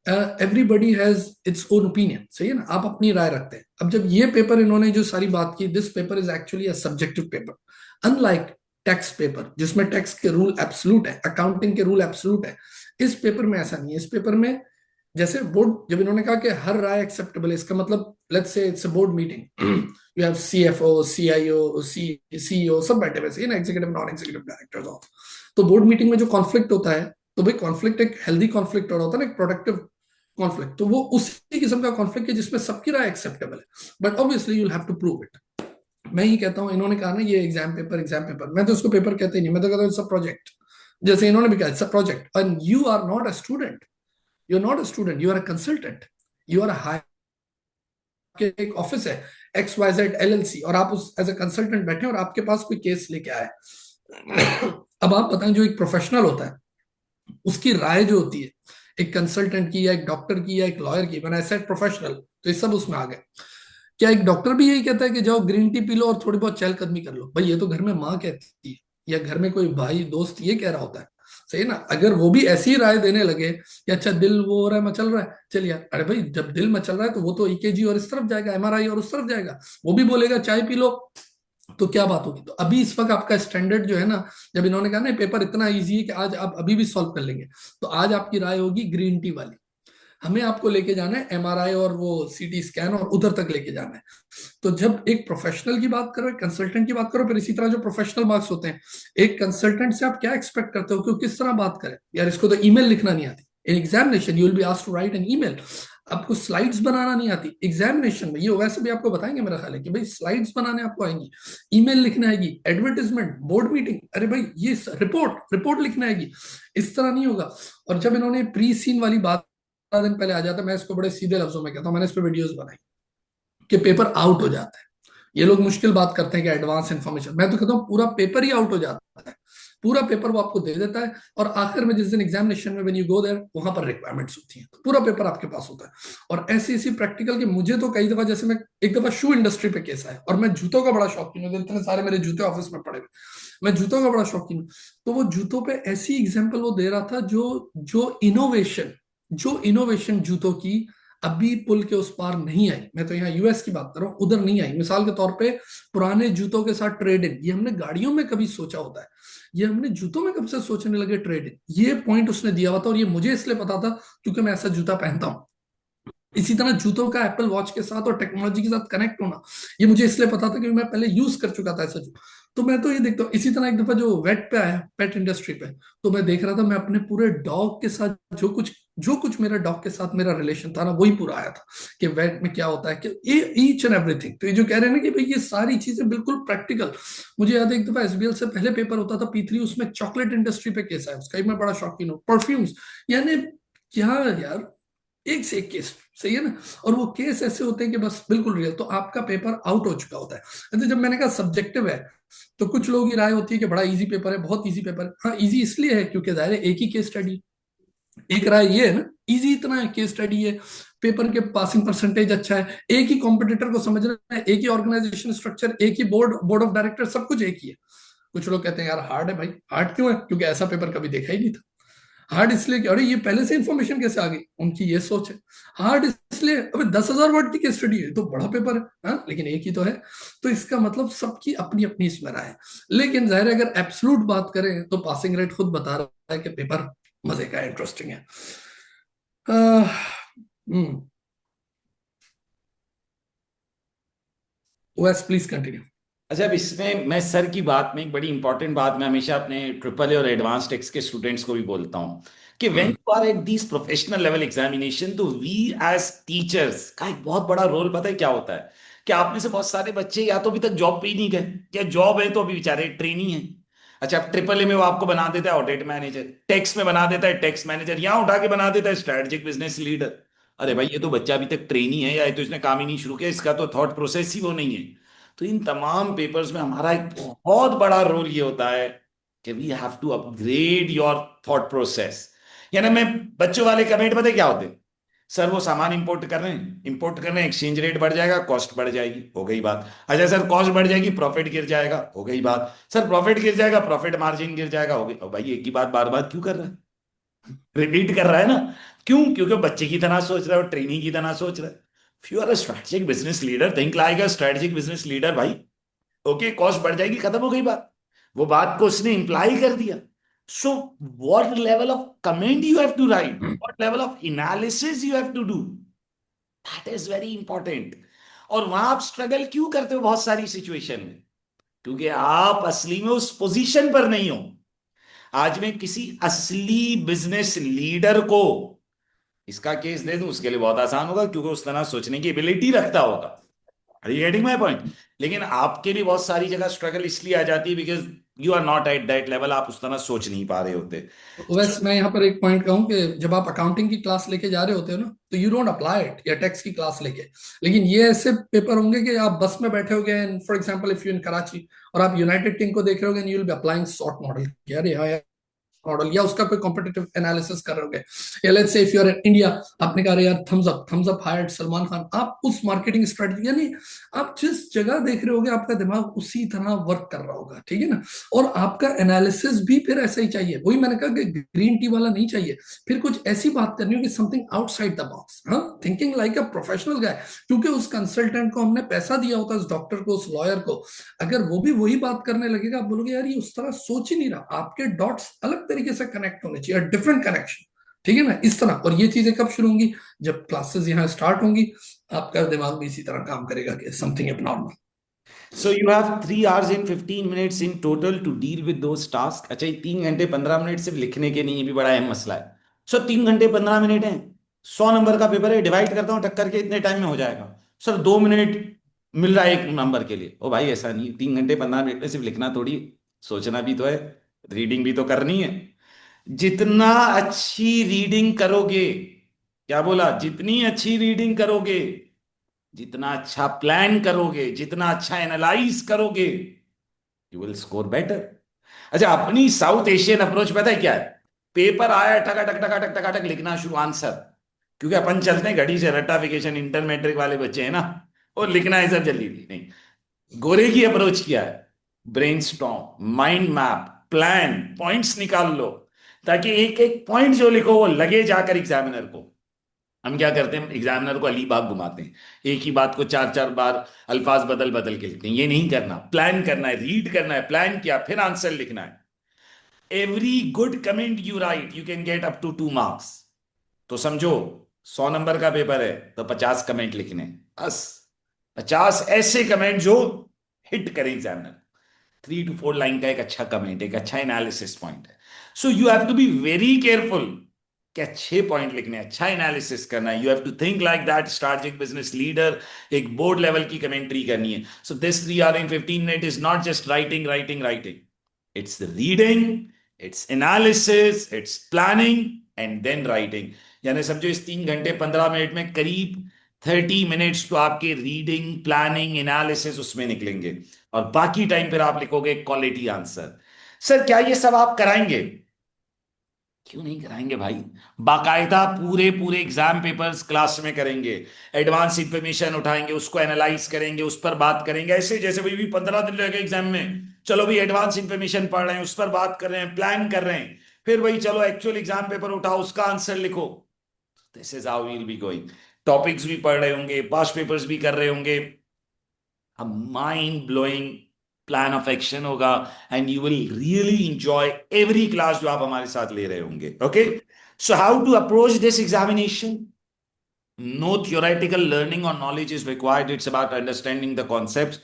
Everybody has its own opinion, सही है ना। आप अपनी राय रखते हैं। अब जब ये पेपर इन्होंने जो सारी बात की, this paper is actually a subjective paper, unlike tax paper जिसमें टैक्स के रूल एब्सोल्यूट है, अकाउंटिंग के रूल एब्सोल्यूट है। इस पेपर में ऐसा नहीं है। इस पेपर में जैसे बोर्ड, जब इन्होंने कहा कि हर राय एक्सेप्टेबल है, इसका मतलब let's say it's a board meeting, you have CFO, CIO, CEO सब बैठे हुए, सही है ना, executive non executive directors of. तो बोर्ड मीटिंग में जो कॉन्फ्लिक्ट होता है, तो भाई कॉन्फ्लिक्ट एक हेल्दी कॉन्फ्लिक्ट होता है ना, एक प्रोडक्टिव कॉन्फ्लिक्ट, तो वो उसी किस्म का कॉन्फ्लिक्ट है जिसमें सबकी राय एक्सेप्टेबल है। But obviously you have to prove it. मैं ही कहता हूं, इन्होंने कहा ना ये एग्जाम पेपर, एग्जाम पेपर, मैं तो उसको पेपर कहते ही नहीं, मैं तो कहता हूँ इट्स अ प्रोजेक्ट। जैसे इन्होंने भी कहा it's a project, and you are not a student, you are not a student, you are a consultant, you are a, एक ऑफिस है XYZ LLC, और आप उस एज ए कंसल्टेंट बैठे और आपके पास कोई केस लेके आए। अब आप बताएं, जो एक प्रोफेशनल होता है उसकी राय जो होती है, एक कंसल्टेंट की या एक डॉक्टर की या एक लॉयर की, मैंने ऐसा प्रोफेशनल, तो ये सब उसमें आ गए। क्या एक डॉक्टर भी यही कहता है कि जाओ ग्रीन टी पी लो और थोड़ी बहुत चहलकदमी कर लो? भाई ये तो घर में माँ कहती है, या घर में कोई भाई दोस्त ये कह रहा होता है, सही ना। अगर वो भी ऐसी राय देने लगे कि अच्छा दिल वो हो रहा है, मचल रहा है, चलिए, अरे भाई जब दिल मचल रहा है तो वो तो ईकेजी और इस तरफ जाएगा, MRI और उस तरफ जाएगा, वो भी बोलेगा चाय पी लो, तो क्या बात होगी। तो अभी इस वक्त आपका स्टैंडर्ड जो है ना, जब इन्होंने कहा ना पेपर इतना इजी है कि आज आप अभी भी सॉल्व कर लेंगे, तो आज आपकी राय होगी ग्रीन टी वाली। हमें आपको लेके जाना है MRI और वो CT स्कैन और उधर तक लेके जाना है। तो जब एक प्रोफेशनल की बात करो, एक कंसल्टेंट की बात करो, फिर इसी तरह जो प्रोफेशनल मार्क्स होते हैं, एक कंसल्टेंट से आप क्या एक्सपेक्ट करते हो कि वो किस तरह बात करे? यार इसको तो ईमेल लिखना नहीं आती। In examination you will be asked to write an email. आपको स्लाइड्स बनाना नहीं आती एग्जामिनेशन में, ये वैसे भी आपको बताएंगे मेरा ख्याल है कि भाई स्लाइड्स बनाने आपको आएंगी, ईमेल लिखना आएगी, एडवर्टाइजमेंट, बोर्ड मीटिंग, अरे भाई ये रिपोर्ट रिपोर्ट लिखना आएगी। इस तरह नहीं होगा। और जब इन्होंने प्री सीन वाली बात, 15 दिन पहले आ जाता, मैं इसको बड़े सीधे लफ्जों में कहता हूँ, मैंने इस पर वीडियोस बनाई कि पेपर आउट हो जाता है। ये लोग मुश्किल बात करते हैं कि एडवांस इंफॉर्मेशन, मैं तो कहता हूँ पूरा पेपर ही आउट हो जाता है। पूरा पेपर वो आपको दे देता है, और आखिर में जिस दिन एग्जामिनेशन में व्हेन यू गो देयर, वहां पर रिक्वायरमेंट्स होती हैं, तो पूरा पेपर आपके पास होता है। और ऐसी ऐसी प्रैक्टिकल, कि मुझे तो कई दफा, जैसे मैं एक दफा शू इंडस्ट्री पे केस आया, और मैं जूतों का बड़ा शौकीन हूँ, इतने सारे मेरे जूते ऑफिस में पड़े हुए, मैं जूतों का बड़ा शौकीन हूँ। तो वो जूतों पे ऐसी एग्जाम्पल वो दे रहा था, जो इनोवेशन जूतों की अभी पुल के उस पार नहीं आई। मैं तो यहाँ यूएस की बात कर रहा हूँ, उधर नहीं आई। मिसाल के तौर पे पुराने जूतों के साथ ट्रेड इन, ये हमने गाड़ियों में कभी सोचा होता है, ये हमने जूतों में कब से सोचने लगे ट्रेड इन। ये पॉइंट उसने दिया हुआ था, और ये मुझे इसलिए पता था क्योंकि मैं ऐसा जूता पहनता हूँ। इसी तरह जूतों का एप्पल वॉच के साथ और टेक्नोलॉजी के साथ कनेक्ट होना, ये मुझे इसलिए पता था क्योंकि मैं पहले यूज कर चुका था ऐसा जूता। तो मैं तो ये देखता हूँ। इसी तरह एक दफा जो वेट पे आया, पेट इंडस्ट्री पे, तो मैं देख रहा था, मैं अपने पूरे डॉग के साथ जो कुछ मेरा डॉग के साथ मेरा रिलेशन था ना, वही पूरा आया था कि वेट में क्या होता है, कि ये ईच एंड एवरीथिंग। तो ये जो कह रहे हैं ना कि भाई ये सारी चीजें बिल्कुल प्रैक्टिकल। मुझे याद है एक दफा एसबीएल से पहले पेपर होता था P3, उसमें चॉकलेट इंडस्ट्री पे केस आया, उसका ही मैं बड़ा शौकीन हूँ, परफ्यूम्स। यानी क्या यार, एक से एक केस, सही है ना। और वो केस ऐसे होते हैं कि बस बिल्कुल रियल, तो आपका पेपर आउट हो चुका होता है। तो जब मैंने कहा सब्जेक्टिव है, तो कुछ लोगों की राय होती है कि बड़ा इजी पेपर है, बहुत इजी पेपर है। हाँ, इजी इसलिए है क्योंकि जाहिर है एक ही केस स्टडी। एक राय ये है ना, इजी इतना है, केस स्टडी है, पेपर के पासिंग परसेंटेज अच्छा है, एक ही कॉम्पिटिटर को समझना है, एक ही ऑर्गेनाइजेशन स्ट्रक्चर, एक ही बोर्ड बोर्ड ऑफ डायरेक्टर, सब कुछ एक ही है। कुछ लोग कहते हैं यार हार्ड है। भाई हार्ड क्यों है? क्योंकि ऐसा पेपर कभी देखा ही नहीं था। हार्ड इसलिए कि अरे ये पहले से इंफॉर्मेशन कैसे आ गई, उनकी ये सोच है। हार्ड इसलिए, अबे 10,000 वर्ड की केस स्टडी है, तो बड़ा पेपर है, हाँ, लेकिन एक ही तो है। तो इसका मतलब सबकी अपनी अपनी इसमें राय है। लेकिन जाहिर है अगर एब्सोल्यूट बात करें तो पासिंग रेट खुद बता रहा है कि पेपर मजे का इंटरेस्टिंग है। Ah, hmm. ओएस प्लीज कंटिन्यू। अच्छा, अब इसमें मैं सर की बात में एक बड़ी इंपॉर्टेंट बात मैं हमेशा अपने ट्रिपल ए और एडवांस टेक्स के स्टूडेंट्स को भी बोलता हूँ कि when you are at this professional level examination, तो वी एज टीचर्स का एक बहुत बड़ा रोल पता है क्या होता है? कि आप में से बहुत सारे बच्चे या तो अभी तक जॉब पे ही नहीं गए, या जॉब है तो अभी बेचारे ट्रेनी है। अच्छा, अब ट्रिपल ए में वो आपको बना देता है ऑडिट मैनेजर, टैक्स में बना देता है टैक्स मैनेजर, यहाँ उठा के बना देता है स्ट्रेटेजिक बिजनेस लीडर। अरे भाई, ये तो बच्चा अभी तक ट्रेनी है, या ये तो इसने काम ही नहीं शुरू किया, इसका तो थॉट प्रोसेस ही वो नहीं है। तो इन तमाम पेपर्स में हमारा एक बहुत बड़ा रोल ये होता है कि we have to upgrade your thought process. यानी मैं बच्चों वाले कमेंट पता है क्या होते हैं? सर वो सामान इंपोर्ट कर रहे हैं, एक्सचेंज रेट बढ़ जाएगा, कॉस्ट बढ़ जाएगी, हो गई बात। अच्छा सर, कॉस्ट बढ़ जाएगी, प्रॉफिट गिर जाएगा, हो गई बात। सर प्रॉफिट गिर जाएगा, प्रॉफिट मार्जिन गिर जाएगा, हो गई। अब भाई एक ही बात बार बार क्यों कर रहा है? रिपीट कर रहा है ना। क्यों? क्योंकि बच्चे की तरह सोच रहा है और ट्रेनिंग की तरह सोच रहा है। If you are a strategic business leader, think like a strategic business leader भाई। ओके, कॉस्ट बढ़ जाएगी, खत्म हो गई बात। वो बात को उसने इंप्लाई कर दिया। So what level of comment you have to write, what level of analysis you have to do, that is very important. और वहां आप स्ट्रगल क्यों करते हो बहुत सारी सिचुएशन में? क्योंकि आप असली में उस पोजीशन पर नहीं हो। आज मैं किसी असली बिजनेस लीडर को इसका केस दे दूं, उसके लिए बहुत आसान होगा क्योंकि उस तरह सोचने की एबिलिटी रखता होगा। Are you getting my point? लेकिन आपके लिए बहुत सारी जगह स्ट्रगल इसलिए आ जाती है because you are not at that level, आप उस तरह सोच नहीं पा रहे होते। वैसे मैं यहाँ पर एक पॉइंट कहूँ कि जब आप अकाउंटिंग की क्लास लेके जा रहे होते हो ना, तो यू डोंट अप्लाई इट, या टैक्स की क्लास लेके। लेकिन ये ऐसे पेपर होंगे कि आप बस में बैठे होगे, for example if you in Karachi, और आप यूनाइटेड किंग को देख रहे होगे, you will be applying SWOT model, यार यार मॉडल, या उसका कोई कॉम्पिटिटिव एनालिसिस कर रहे होगे। या let's say if you are in India, आपने कहा यार thumbs up hired Salman Khan, आप उस मार्केटिंग स्ट्रेटजी, यानी आप जिस जगह देख रहे होगे आपका दिमाग उसी तरह वर्क कर रहा होगा, ठीक है ना। और आपका एनालिसिस भी फिर ऐसा ही चाहिए, वही मैंने कहा कि ग्रीन टी वाला नहीं चाहिए। फिर कुछ ऐसी बात करनी होगी, समथिंग आउटसाइड द बॉक्स, हाँ, थिंकिंग लाइक अ प्रोफेशनल गाय। क्योंकि उस कंसल्टेंट को हमने पैसा दिया होता है, उस डॉक्टर को, उस लॉयर को। अगर वो भी वही बात करने लगेगा, आप बोलोगे यार ये उस तरह सोच ही नहीं रहा, आपके डॉट्स अलग तरीके से कनेक्ट होने चाहिए, डिफरेंट कनेक्शन, ठीक है ना, इस तरह। और ये चीजें कब शुरू होंगी? जब क्लासेस यहाँ स्टार्ट होंगी, आपका दिमाग भी इसी तरह काम करेगा कि something abnormal. So you have 3 hours and 15 minutes in total two deal with those task. अच्छा, ये 3 घंटे 15 मिनट सिर्फ लिखने के नहीं, ये भी बड़ा अहम मसला है। सर 3 घंटे 15 मिनट है, 100 नंबर का पेपर है, डिवाइड करता हूँ टक्कर के, इतने टाइम में हो जाएगा। सर 2 मिनट मिल रहा है एक नंबर के लिए। ओ भाई ऐसा नहीं, 3 घंटे 15 मिनट में सिर्फ लिखना थोड़ी, सोचना भी तो है, रीडिंग भी तो करनी है। जितना अच्छी रीडिंग करोगे, क्या बोला, जितनी अच्छी रीडिंग करोगे, जितना अच्छा प्लान करोगे, जितना अच्छा एनालाइज करोगे, यू विल स्कोर बेटर। अच्छा, अपनी साउथ एशियन अप्रोच पता है क्या है? पेपर आया, टकाटक टकाटक टकाटक लिखना शुरू, आंसर। क्योंकि अपन चलते हैं घड़ी से, रट्टाफिकेशन इंटर मैट्रिक वाले बच्चे हैं ना, और लिखना है सब जल्दी जल्दी नहीं। गोरे की अप्रोच क्या है? Brainstorm, mind map, plan, points निकाल लो, ताकि एक एक पॉइंट जो लिखो वो लगे जाकर एग्जामिनर को। हम क्या करते हैं, एग्जामिनर को अली बाग घुमाते हैं, एक ही बात को चार चार बार अल्फाज बदल बदल के लिखते हैं। ये नहीं करना, प्लान करना है, रीड करना है, प्लान किया फिर आंसर लिखना है। Every good comment you write you can get up to 2 marks. तो समझो, 100 नंबर का पेपर है तो 50 कमेंट लिखने हैं। बस 50 ऐसे कमेंट जो हिट करें एग्जामिनर। 3 to 4 लाइन का एक अच्छा कमेंट, एक अच्छा एनालिसिस पॉइंट है। So you have to be very careful कि अच्छे पॉइंट लिखने, अच्छा एनालिसिस करना है। You have to think like that strategic business leader, एक बोर्ड लेवल की कमेंट्री करनी है। So this 3 hour in 15 minutes is not just writing writing writing, it's reading, it's analysis, it's planning, and then writing. यानी समझो इस 3 घंटे 15 minute में करीब 30 मिनट्स तो आपके रीडिंग, प्लानिंग, एनालिसिस उसमें निकलेंगे, और बाकी टाइम फिर आप लिखोगे क्वालिटी आंसर। सर क्या ये सब आप कराएंगे? क्यों नहीं कराएंगे भाई, बाकायदा पूरे पूरे एग्जाम पेपर्स क्लास में करेंगे। एडवांस इंफॉर्मेशन उठाएंगे, उसको एनालाइज करेंगे, उस पर बात करेंगे, ऐसे जैसे भाई भी 15 दिन रह गए एग्जाम में, चलो भाई एडवांस इंफॉर्मेशन पढ़ रहे हैं, उस पर बात कर रहे हैं, प्लान कर रहे हैं, फिर भाई चलो एक्चुअल एग्जाम पेपर उठाओ, उसका आंसर लिखो। This is how we'll be going. Topics भी पढ़ रहे होंगे, पास्ट पेपर्स भी कर रहे होंगे, a mind blowing plan of action होगा, and you will really enjoy every class जो आप हमारे साथ ले रहे होंगे। Okay, so how to approach this examination? No theoretical learning और knowledge is required, it's about understanding the concepts.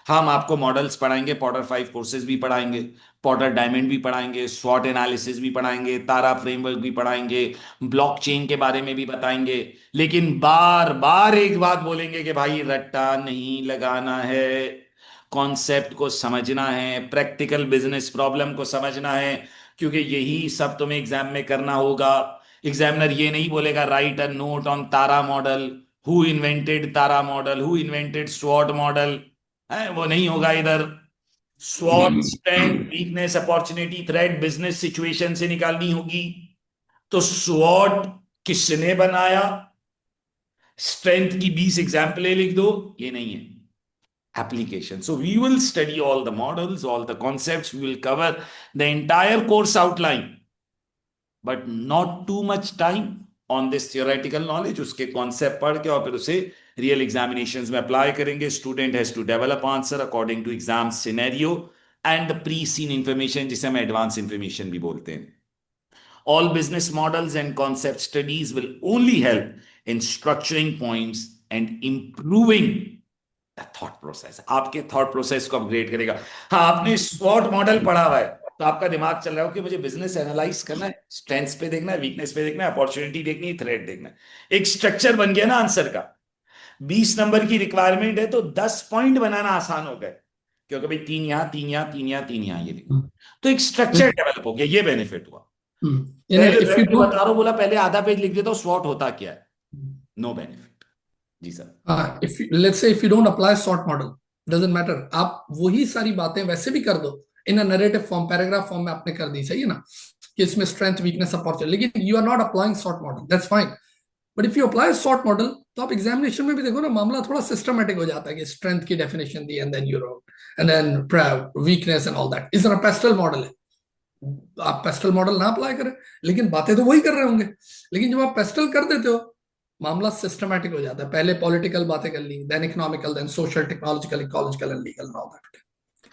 हम आपको मॉडल्स पढ़ाएंगे, पॉटर 5 कोर्सेज भी पढ़ाएंगे, पॉटर डायमंड भी पढ़ाएंगे, स्वॉट एनालिसिस भी पढ़ाएंगे, तारा फ्रेमवर्क भी पढ़ाएंगे, ब्लॉकचेन के बारे में भी बताएंगे। लेकिन बार बार एक बात बोलेंगे कि भाई रट्टा नहीं लगाना है, कॉन्सेप्ट को समझना है, प्रैक्टिकल बिजनेस प्रॉब्लम को समझना है, क्योंकि यही सब तुम्हें एग्जाम में करना होगा। एग्जामिनर ये नहीं बोलेगा write a note on Tara model, who invented Tara model, who invented स्वॉट मॉडल, है वो नहीं होगा इधर। स्वॉट strength, weakness, opportunity, threat business situation से निकालनी होगी। तो स्वॉट किसने बनाया, स्ट्रेंथ की 20 एग्जाम्पलें लिख दो, ये नहीं है application. So we will study all the models, all the concepts. We will cover the entire course outline, but not too much time on this theoretical knowledge. उसके concept पढ़ के और फिर उसे real examinations में apply करेंगे. Student has to develop answer according to exam scenario and the pre-seen information, जिसे हम advanced information भी बोलते हैं. All business models and concept studies will only help in structuring points and improving thought process, आपके thought process को upgrade करेगा। हाँ, आपने स्वॉट मॉडल पढ़ा हुआ है तो आपका दिमाग चल रहा है कि मुझे बिजनेस एनालाइज करना है, स्ट्रेंथ्स पे देखना है, वीकनेस पे देखना है, अपॉर्चुनिटी देखनी है, थ्रेट देखना है। एक स्ट्रक्चर बन गया ना आंसर का। 20 नंबर की रिक्वायरमेंट है तो 10 पॉइंट बनाना आसान हो गए, क्योंकि भाई 3 यहां, 3 यहां, 3 यहां, 3 यहां, ये लिखो। तो एक स्ट्रक्चर डेवलप हो गया, ये बेनिफिट हुआ। पहले इफ यू मैं बता डोंट रहा हूं, बोला पहले आधा पेज लिख देता हूं स्वॉट होता क्या है, नो बेनिफिट। जी sir. If let's say if you don't apply SWOT model, doesn't matter, आप वही सारी बातें वैसे भी कर दो in a narrative form, paragraph form में आपने कर दी, सही है ना, कि इसमें स्ट्रेंथ, वीकनेस, अपॉर्चुनिटी, लेकिन you are not applying SWOT model, that's fine. But if you apply SWOT model तो आप एग्जामिनेशन में भी देखो ना, मामला थोड़ा सिस्टमेटिक हो जाता है कि स्ट्रेंथ की डेफिनेशन दी and then you wrote, and then weakness and all that. Is a PESTLE model है, आप पेस्टल मॉडल ना अप्लाई करें, लेकिन बातें तो वही कर रहे होंगे। लेकिन जब आप पेस्टल कर देते हो, मामला सिस्टमेटिक हो जाता है। पहले पॉलिटिकल बातें कर ली, then economical, then social, technological, ecological and legal, all that.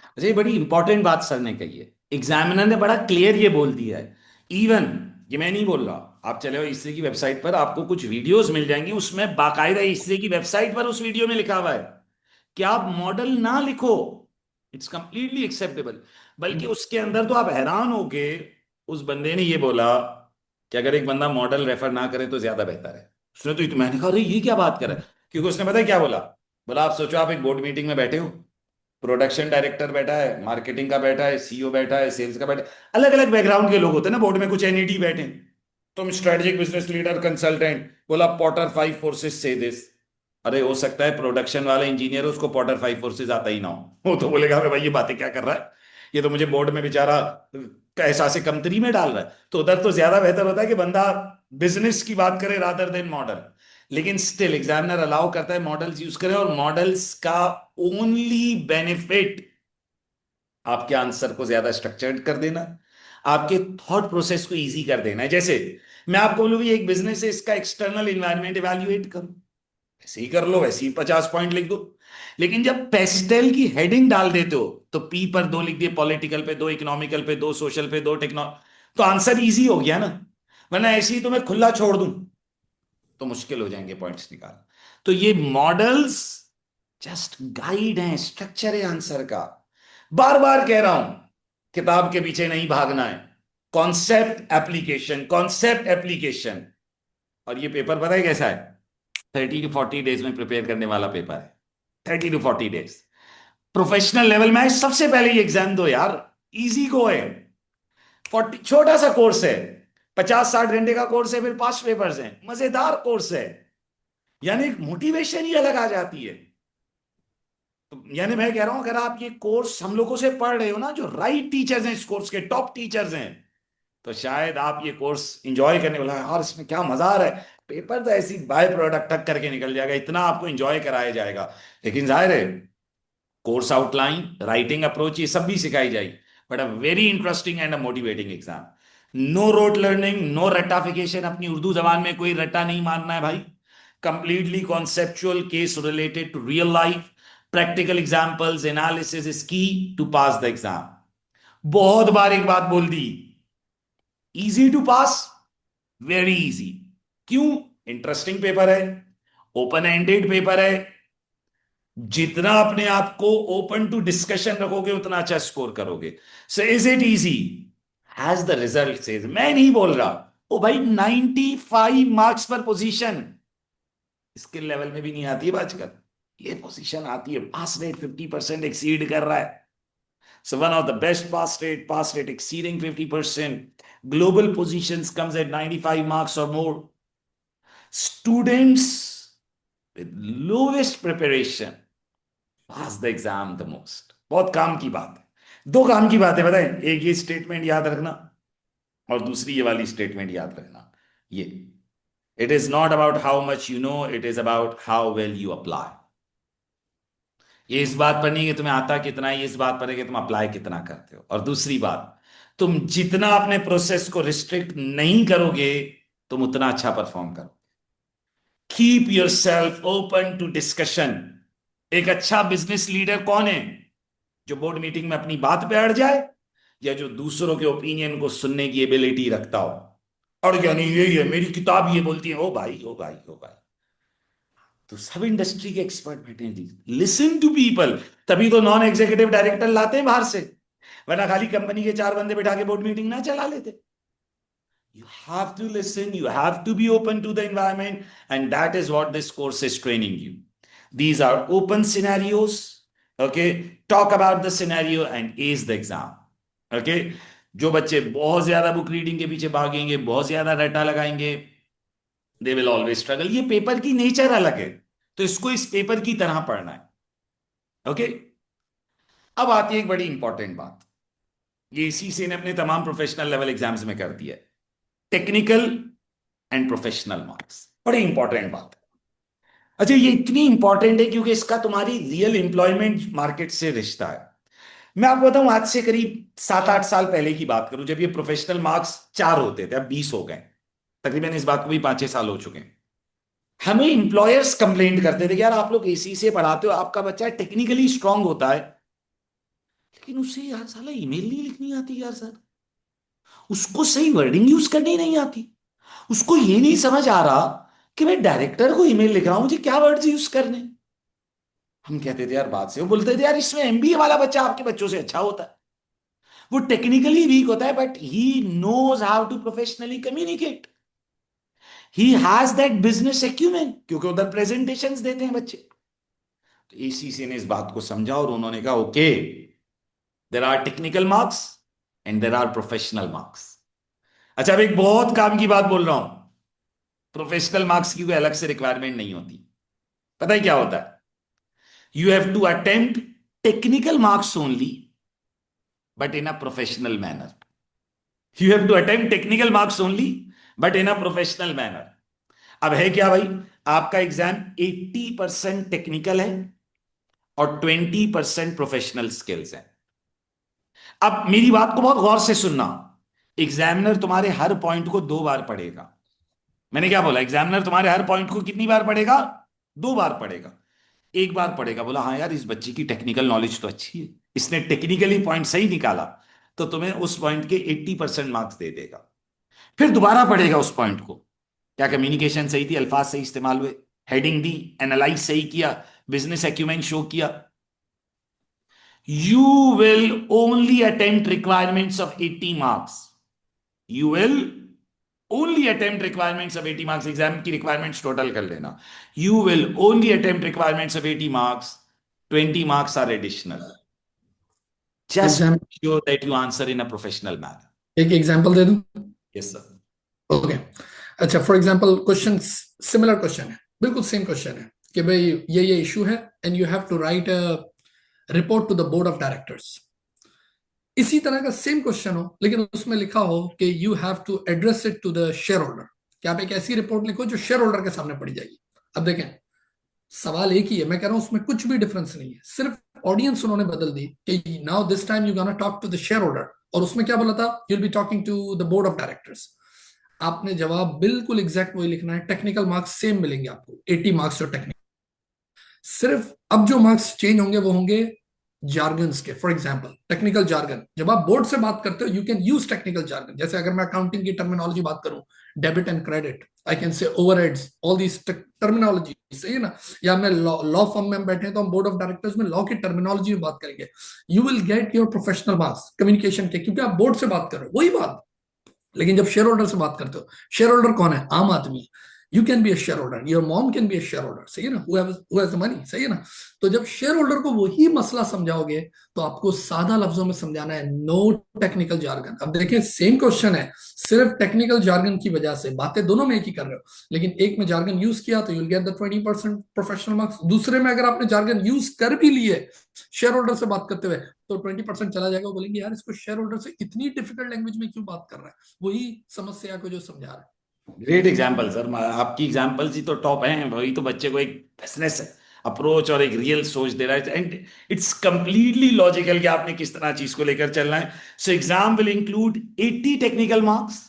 अच्छा, ये बड़ी इंपॉर्टेंट बात सर ने कही है, एग्जामिनर ने बड़ा क्लियर ये बोल दिया है। इवन ये मैं नहीं बोल रहा, आप चले हो ईसरी की वेबसाइट पर, आपको कुछ वीडियोस मिल जाएंगी, उसमें बाकायदा ईसरी की वेबसाइट पर उस वीडियो में लिखा हुआ है कि आप मॉडल ना लिखो, इट्स कंप्लीटली एक्सेप्टेबल। बल्कि उसके अंदर तो आप हैरान हो के, उस बंदे ने ये बोला कि अगर एक बंदा मॉडल रेफर ना करे तो ज्यादा बेहतर है। उसने तो मैंने कहा अरे ये क्या बात कर रहा है, क्योंकि उसने पता है क्या बोला? बोला आप सोचो आप एक बोर्ड मीटिंग में बैठे हो, प्रोडक्शन डायरेक्टर बैठा है, मार्केटिंग का बैठा है, सीईओ बैठा है, सेल्स का बैठा है, अलग अलग बैकग्राउंड के लोग होते हैं ना बोर्ड में, कुछ एनईडी बैठे हैं। तुम स्ट्रेटेजिक बिजनेस लीडर कंसल्टेंट, बोला पॉटर 5 फोर्सेस से दिस। अरे हो सकता है प्रोडक्शन वाला इंजीनियर उसको पॉटर 5 फोर्सेस आता ही ना हो, वो तो बोलेगा अरे भाई ये बातें क्या कर रहा है। ये तो मुझे बोर्ड में बेचारा एहसास कमतरी में डाल रहा है। तो उधर तो ज्यादा बेहतर होता है कि बंदा बिजनेस की बात करे रादर देन मॉडल। लेकिन स्टिल एग्जामिनर अलाउ करता है मॉडल्स यूज करें, और मॉडल्स का ओनली बेनिफिट आपके आंसर को ज्यादा स्ट्रक्चर्ड कर देना, आपके थॉट प्रोसेस को इजी कर देना है। जैसे मैं आपको बोलूँ भी एक बिजनेस है, इसका एक्सटर्नल इन्वायरमेंट इवैल्यूएट करो, ऐसे ही कर लो, वैसे ही 50 पॉइंट लिख दो। लेकिन जब पेस्टेल की हेडिंग डाल देते हो तो पी पर 2 लिख दिए, पॉलिटिकल पे 2, इकोनॉमिकल पे 2, सोशल पे 2, टेक्नो, तो आंसर इजी हो गया ना। वरना ऐसे ही तो मैं खुला छोड़ दूं तो मुश्किल हो जाएंगे पॉइंट्स निकाल। तो ये मॉडल्स जस्ट गाइड है, स्ट्रक्चर है आंसर का। बार बार कह रहा हूं, किताब के पीछे नहीं भागना है, कॉन्सेप्ट एप्लीकेशन, कॉन्सेप्ट एप्लीकेशन। और ये पेपर पता है कैसा है? 30 to 40 डेज में प्रिपेयर करने वाला पेपर है। 30 to 40 डेज। प्रोफेशनल लेवल में सबसे पहले ये एग्जाम दो यार, इजी को है। 40, छोटा सा कोर्स है, 50-60 घंटे का कोर्स है, फिर 5 पेपर्स हैं, मजेदार कोर्स है। यानी एक मोटिवेशन ही अलग आ जाती है। तो यानी मैं कह रहा हूं, अगर आप ये कोर्स हम लोगों से पढ़ रहे हो ना, जो राइट टीचर्स हैं इस कोर्स के, टॉप टीचर्स हैं, तो शायद आप ये कोर्स इंजॉय करने वाला है। और इसमें क्या मजा आ रहा है, पेपर तो ऐसी बाय प्रोडक्ट टक करके निकल जाएगा, इतना आपको इंजॉय कराया जाएगा। लेकिन जाहिर है कोर्स आउटलाइन, राइटिंग अप्रोच, ये सब भी सिखाई जाएगी। But a very interesting and a motivating exam. No rote learning, no रट्टाफिकेशन, अपनी उर्दू जबान में कोई रट्टा नहीं मारना है भाई। Completely conceptual, case related to real life, practical examples, analysis is key to pass the exam. बहुत बार एक बात बोल दी, easy to pass, very easy. क्यों? इंटरेस्टिंग पेपर है, ओपन एंडेड पेपर है। जितना अपने आप को ओपन टू डिस्कशन रखोगे उतना अच्छा स्कोर करोगे। So is it easy? Has the result says, मैं नहीं बोल रहा ओ भाई 95 मार्क्स पर पोजीशन स्किल लेवल में भी नहीं आती है आजकल, ये पोजीशन आती है, पास रेट 50% एक्सीड कर रहा है। So one of the best pass rate exceeding 50%. Global positions comes at 95 marks or more. Students with lowest preparation pass the exam the most. बहुत काम की बात है। दो काम की बात है बताएं, एक ये स्टेटमेंट याद रखना, और दूसरी ये वाली स्टेटमेंट याद रखना। ये, it is not about how much you no, it is about how well you apply. ये इस बात पर नहीं कि तुम्हें आता कितना है, ये इस बात पर है कि तुम अप्लाई कितना करते हो। और दूसरी बात, तुम जितना अपने प्रोसेस को रिस्ट्रिक्ट नहीं करोगे तुम उतना अच्छा परफॉर्म करो। Keep yourself open to discussion. एक अच्छा बिजनेस लीडर कौन है? जो बोर्ड मीटिंग में अपनी बात पे अड़ जाए, या जो दूसरों के ओपिनियन को सुनने की एबिलिटी रखता हो। और क्या नहीं, यही है मेरी किताब ये बोलती है, ओ भाई ओ भाई ओ भाई। तो सब इंडस्ट्री के एक्सपर्ट बैठे हैं जी, लिसन टू पीपल। तभी तो नॉन एग्जीक्यूटिव डायरेक्टर लाते हैं बाहर से, वरना खाली कंपनी के 4 बंदे बिठा के बोर्ड मीटिंग ना चला लेते। You have to listen, you have to be open to the environment, and that is what this course is training you. These are open scenarios. Okay, talk about the scenario and ace the exam. Okay, जो बच्चे बहुत ज्यादा book reading के पीछे भागेंगे, बहुत ज्यादा रट्टा लगाएंगे, दे विल ऑलवेज स्ट्रगल। ये पेपर की नेचर अलग है, तो इसको इस पेपर की तरह पढ़ना है। ओके, अब आती है एक बड़ी इंपॉर्टेंट बात, ये इसी ने अपने तमाम प्रोफेशनल लेवल एग्जाम्स में कर दिया है, टेक्निकल एंड प्रोफेशनल मार्क्स। बड़ी इंपॉर्टेंट बात है। अच्छा, ये इतनी इंपॉर्टेंट है क्योंकि इसका तुम्हारी रियल एम्प्लॉयमेंट मार्केट से रिश्ता है। मैं आपको बताऊं, आज से करीब 7-8 साल पहले की बात करूं, जब ये प्रोफेशनल मार्क्स 4 होते थे, अब 20 हो गए तकरीबन, इस बात को भी 5-6 साल हो चुके हैं। हमें इंप्लॉयर्स कंप्लेंट करते थे कि यार आप लोग एसी से पढ़ाते हो, आपका बच्चा टेक्निकली स्ट्रांग होता है लेकिन उसे यार साला ईमेल नहीं लिखनी आती यार सर, उसको सही वर्डिंग यूज करनी नहीं आती, उसको ये नहीं समझ आ रहा कि मैं डायरेक्टर को ईमेल लिख रहा हूं, मुझे क्या वर्ड्स यूज करने। हम कहते थे यार बात से, वो बोलते थे यार इसमें एमबीए वाला बच्चा आपके बच्चों से अच्छा होता है, वो टेक्निकली वीक होता है but he knows how to professionally communicate, he has that business acumen, क्योंकि उधर प्रेजेंटेशंस देते हैं बच्चे। तो एसीसी ने इस बात को समझा और उन्होंने कहा okay, there are technical marks and there are professional marks. अच्छा, अब एक बहुत काम की बात बोल रहा हूं, प्रोफेशनल मार्क्स की कोई अलग से रिक्वायरमेंट नहीं होती। पता है क्या होता है? You have to attempt technical marks only but in a professional manner. You have to attempt technical marks only, but in a professional manner. अब है क्या भाई, आपका एग्जाम 80% टेक्निकल है और 20% प्रोफेशनल स्किल्स है। अब मेरी बात को बहुत गौर से सुनना, एग्जामिनर तुम्हारे हर पॉइंट को 2 बार पढ़ेगा। मैंने क्या बोला, एग्जामिनर तुम्हारे हर पॉइंट को कितनी बार पढ़ेगा? 2 बार पढ़ेगा। एक बार पढ़ेगा, बोला हाँ यार इस बच्चे की टेक्निकल नॉलेज तो अच्छी है, इसने टेक्निकली पॉइंट सही निकाला, तो तुम्हें उस पॉइंट के 80% मार्क्स दे देगा। फिर दोबारा पढ़ेगा उस पॉइंट को, क्या कम्युनिकेशन सही थी, अल्फाज सही इस्तेमाल हुए, हेडिंग दी, एनालाइज सही किया, बिजनेस एक्यूमेंट शो किया। You will only attempt requirements of 80 marks. You will only attempt requirements of 80 marks. Exam की रिक्वायरमेंट्स टोटल कर लेना। You will only attempt requirements of 80 marks, 20 marks are additional. Just exam make sure that you answer in a professional manner. एक example दे दूं? Yes, sir. Okay, अच्छा, for example question, similar question है, बिल्कुल same question है कि भाई ये issue है and you have to write a report to the board of directors. इसी तरह का सेम क्वेश्चन हो लेकिन उसमें लिखा हो कि you have to address it to the shareholder, कि आप एक ऐसी रिपोर्ट लिखो जो शेयर होल्डर के सामने पड़ी जाएगी। अब देखें, सवाल एक ही है, मैं कह रहा हूं उसमें कुछ भी डिफरेंस नहीं है, सिर्फ ऑडियंस उन्होंने बदल दी कि now this time you gonna talk to the shareholder, और उसमें क्या बोला था, you will be talking to the board of directors. आपने जवाब बिल्कुल एग्जैक्ट वही लिखना है, टेक्निकल मार्क्स सेम मिलेंगे आपको, 80 मार्क्स जो टेक्निकल। सिर्फ अब जो मार्क्स चेंज होंगे वो होंगे जार्गन्स के। फॉर एग्जांपल टेक्निकल जार्गन, जब आप बोर्ड से बात करते हो you can use technical jargon. जैसे अगर मैं अकाउंटिंग की टर्मिनोलॉजी बात करूं, debit and credit, I can say overheads, all these terminology, सही है ना? या मैं लॉ फर्म में बैठे तो हम बोर्ड ऑफ डायरेक्टर्स में लॉ की टर्मिनोलॉजी में बात करेंगे। You will get your professional marks communication के, क्योंकि आप बोर्ड से बात कर रहे हो, वही बात। लेकिन जब शेयर होल्डर से बात करते हो, शेयर होल्डर कौन है? आम आदमी। You can be a share holder, your mom can be a share holder, सही है ना? हु हैज द मनी, सही है ना? तो जब शेयर होल्डर को वही मसला समझाओगे तो आपको सादा लफ्जों में समझाना है, नो टेक्निकल जार्गन। अब देखिए सेम क्वेश्चन है, सिर्फ टेक्निकल जार्गन की वजह से बातें दोनों में एक ही कर रहे हो, लेकिन एक में जार्गन यूज किया तो you'll get the 20% professional marks, दूसरे में अगर आपने जार्गन यूज कर भी लिए शेयर होल्डर से बात करते हुए तो 20% चला जाएगा। वो बोलेंगे यार इसको शेयर होल्डर से इतनी डिफिकल्ट लैंग्वेज में क्यों बात कर रहा है, वही समस्या को जो समझा रहा है। ग्रेट एग्जाम्पल सर, आपकी एग्जाम्पल्स ही तो टॉप हैं, वही तो बच्चे को एक बिजनेस अप्रोच और एक रियल सोच दे रहा है, एंड इट्स कंप्लीटली लॉजिकल कि आपने किस तरह चीज को लेकर चलना है। So exam will include 80 technical marks.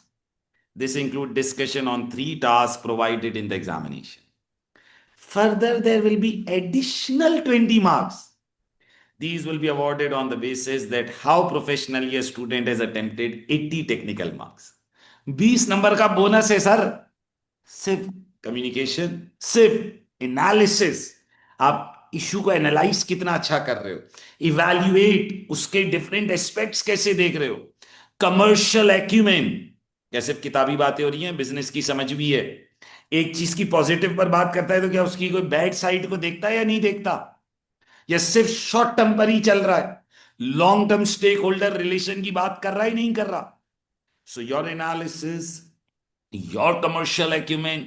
This include discussion on 3 task provided in the examination. Further, there will be additional 20 marks. These will be awarded on the basis that how professionally a student has attempted 80 technical marks. 20 number का bonus है sir, सिर्फ communication, सिर्फ analysis, आप issue को analyse कितना अच्छा कर रहे हो, इवैल्यूएट उसके डिफरेंट एस्पेक्ट्स कैसे देख रहे हो, कमर्शियल एक्यूमेन, क्या सिर्फ किताबी बातें हो रही हैं, बिजनेस की समझ भी है। एक चीज की पॉजिटिव पर बात करता है तो क्या उसकी कोई बैड साइड को देखता है या नहीं देखता, या सिर्फ शॉर्ट टर्म पर ही चल रहा है, long term stakeholder relation की बात कर रहा है नहीं कर रहा। So your analysis, your commercial acumen,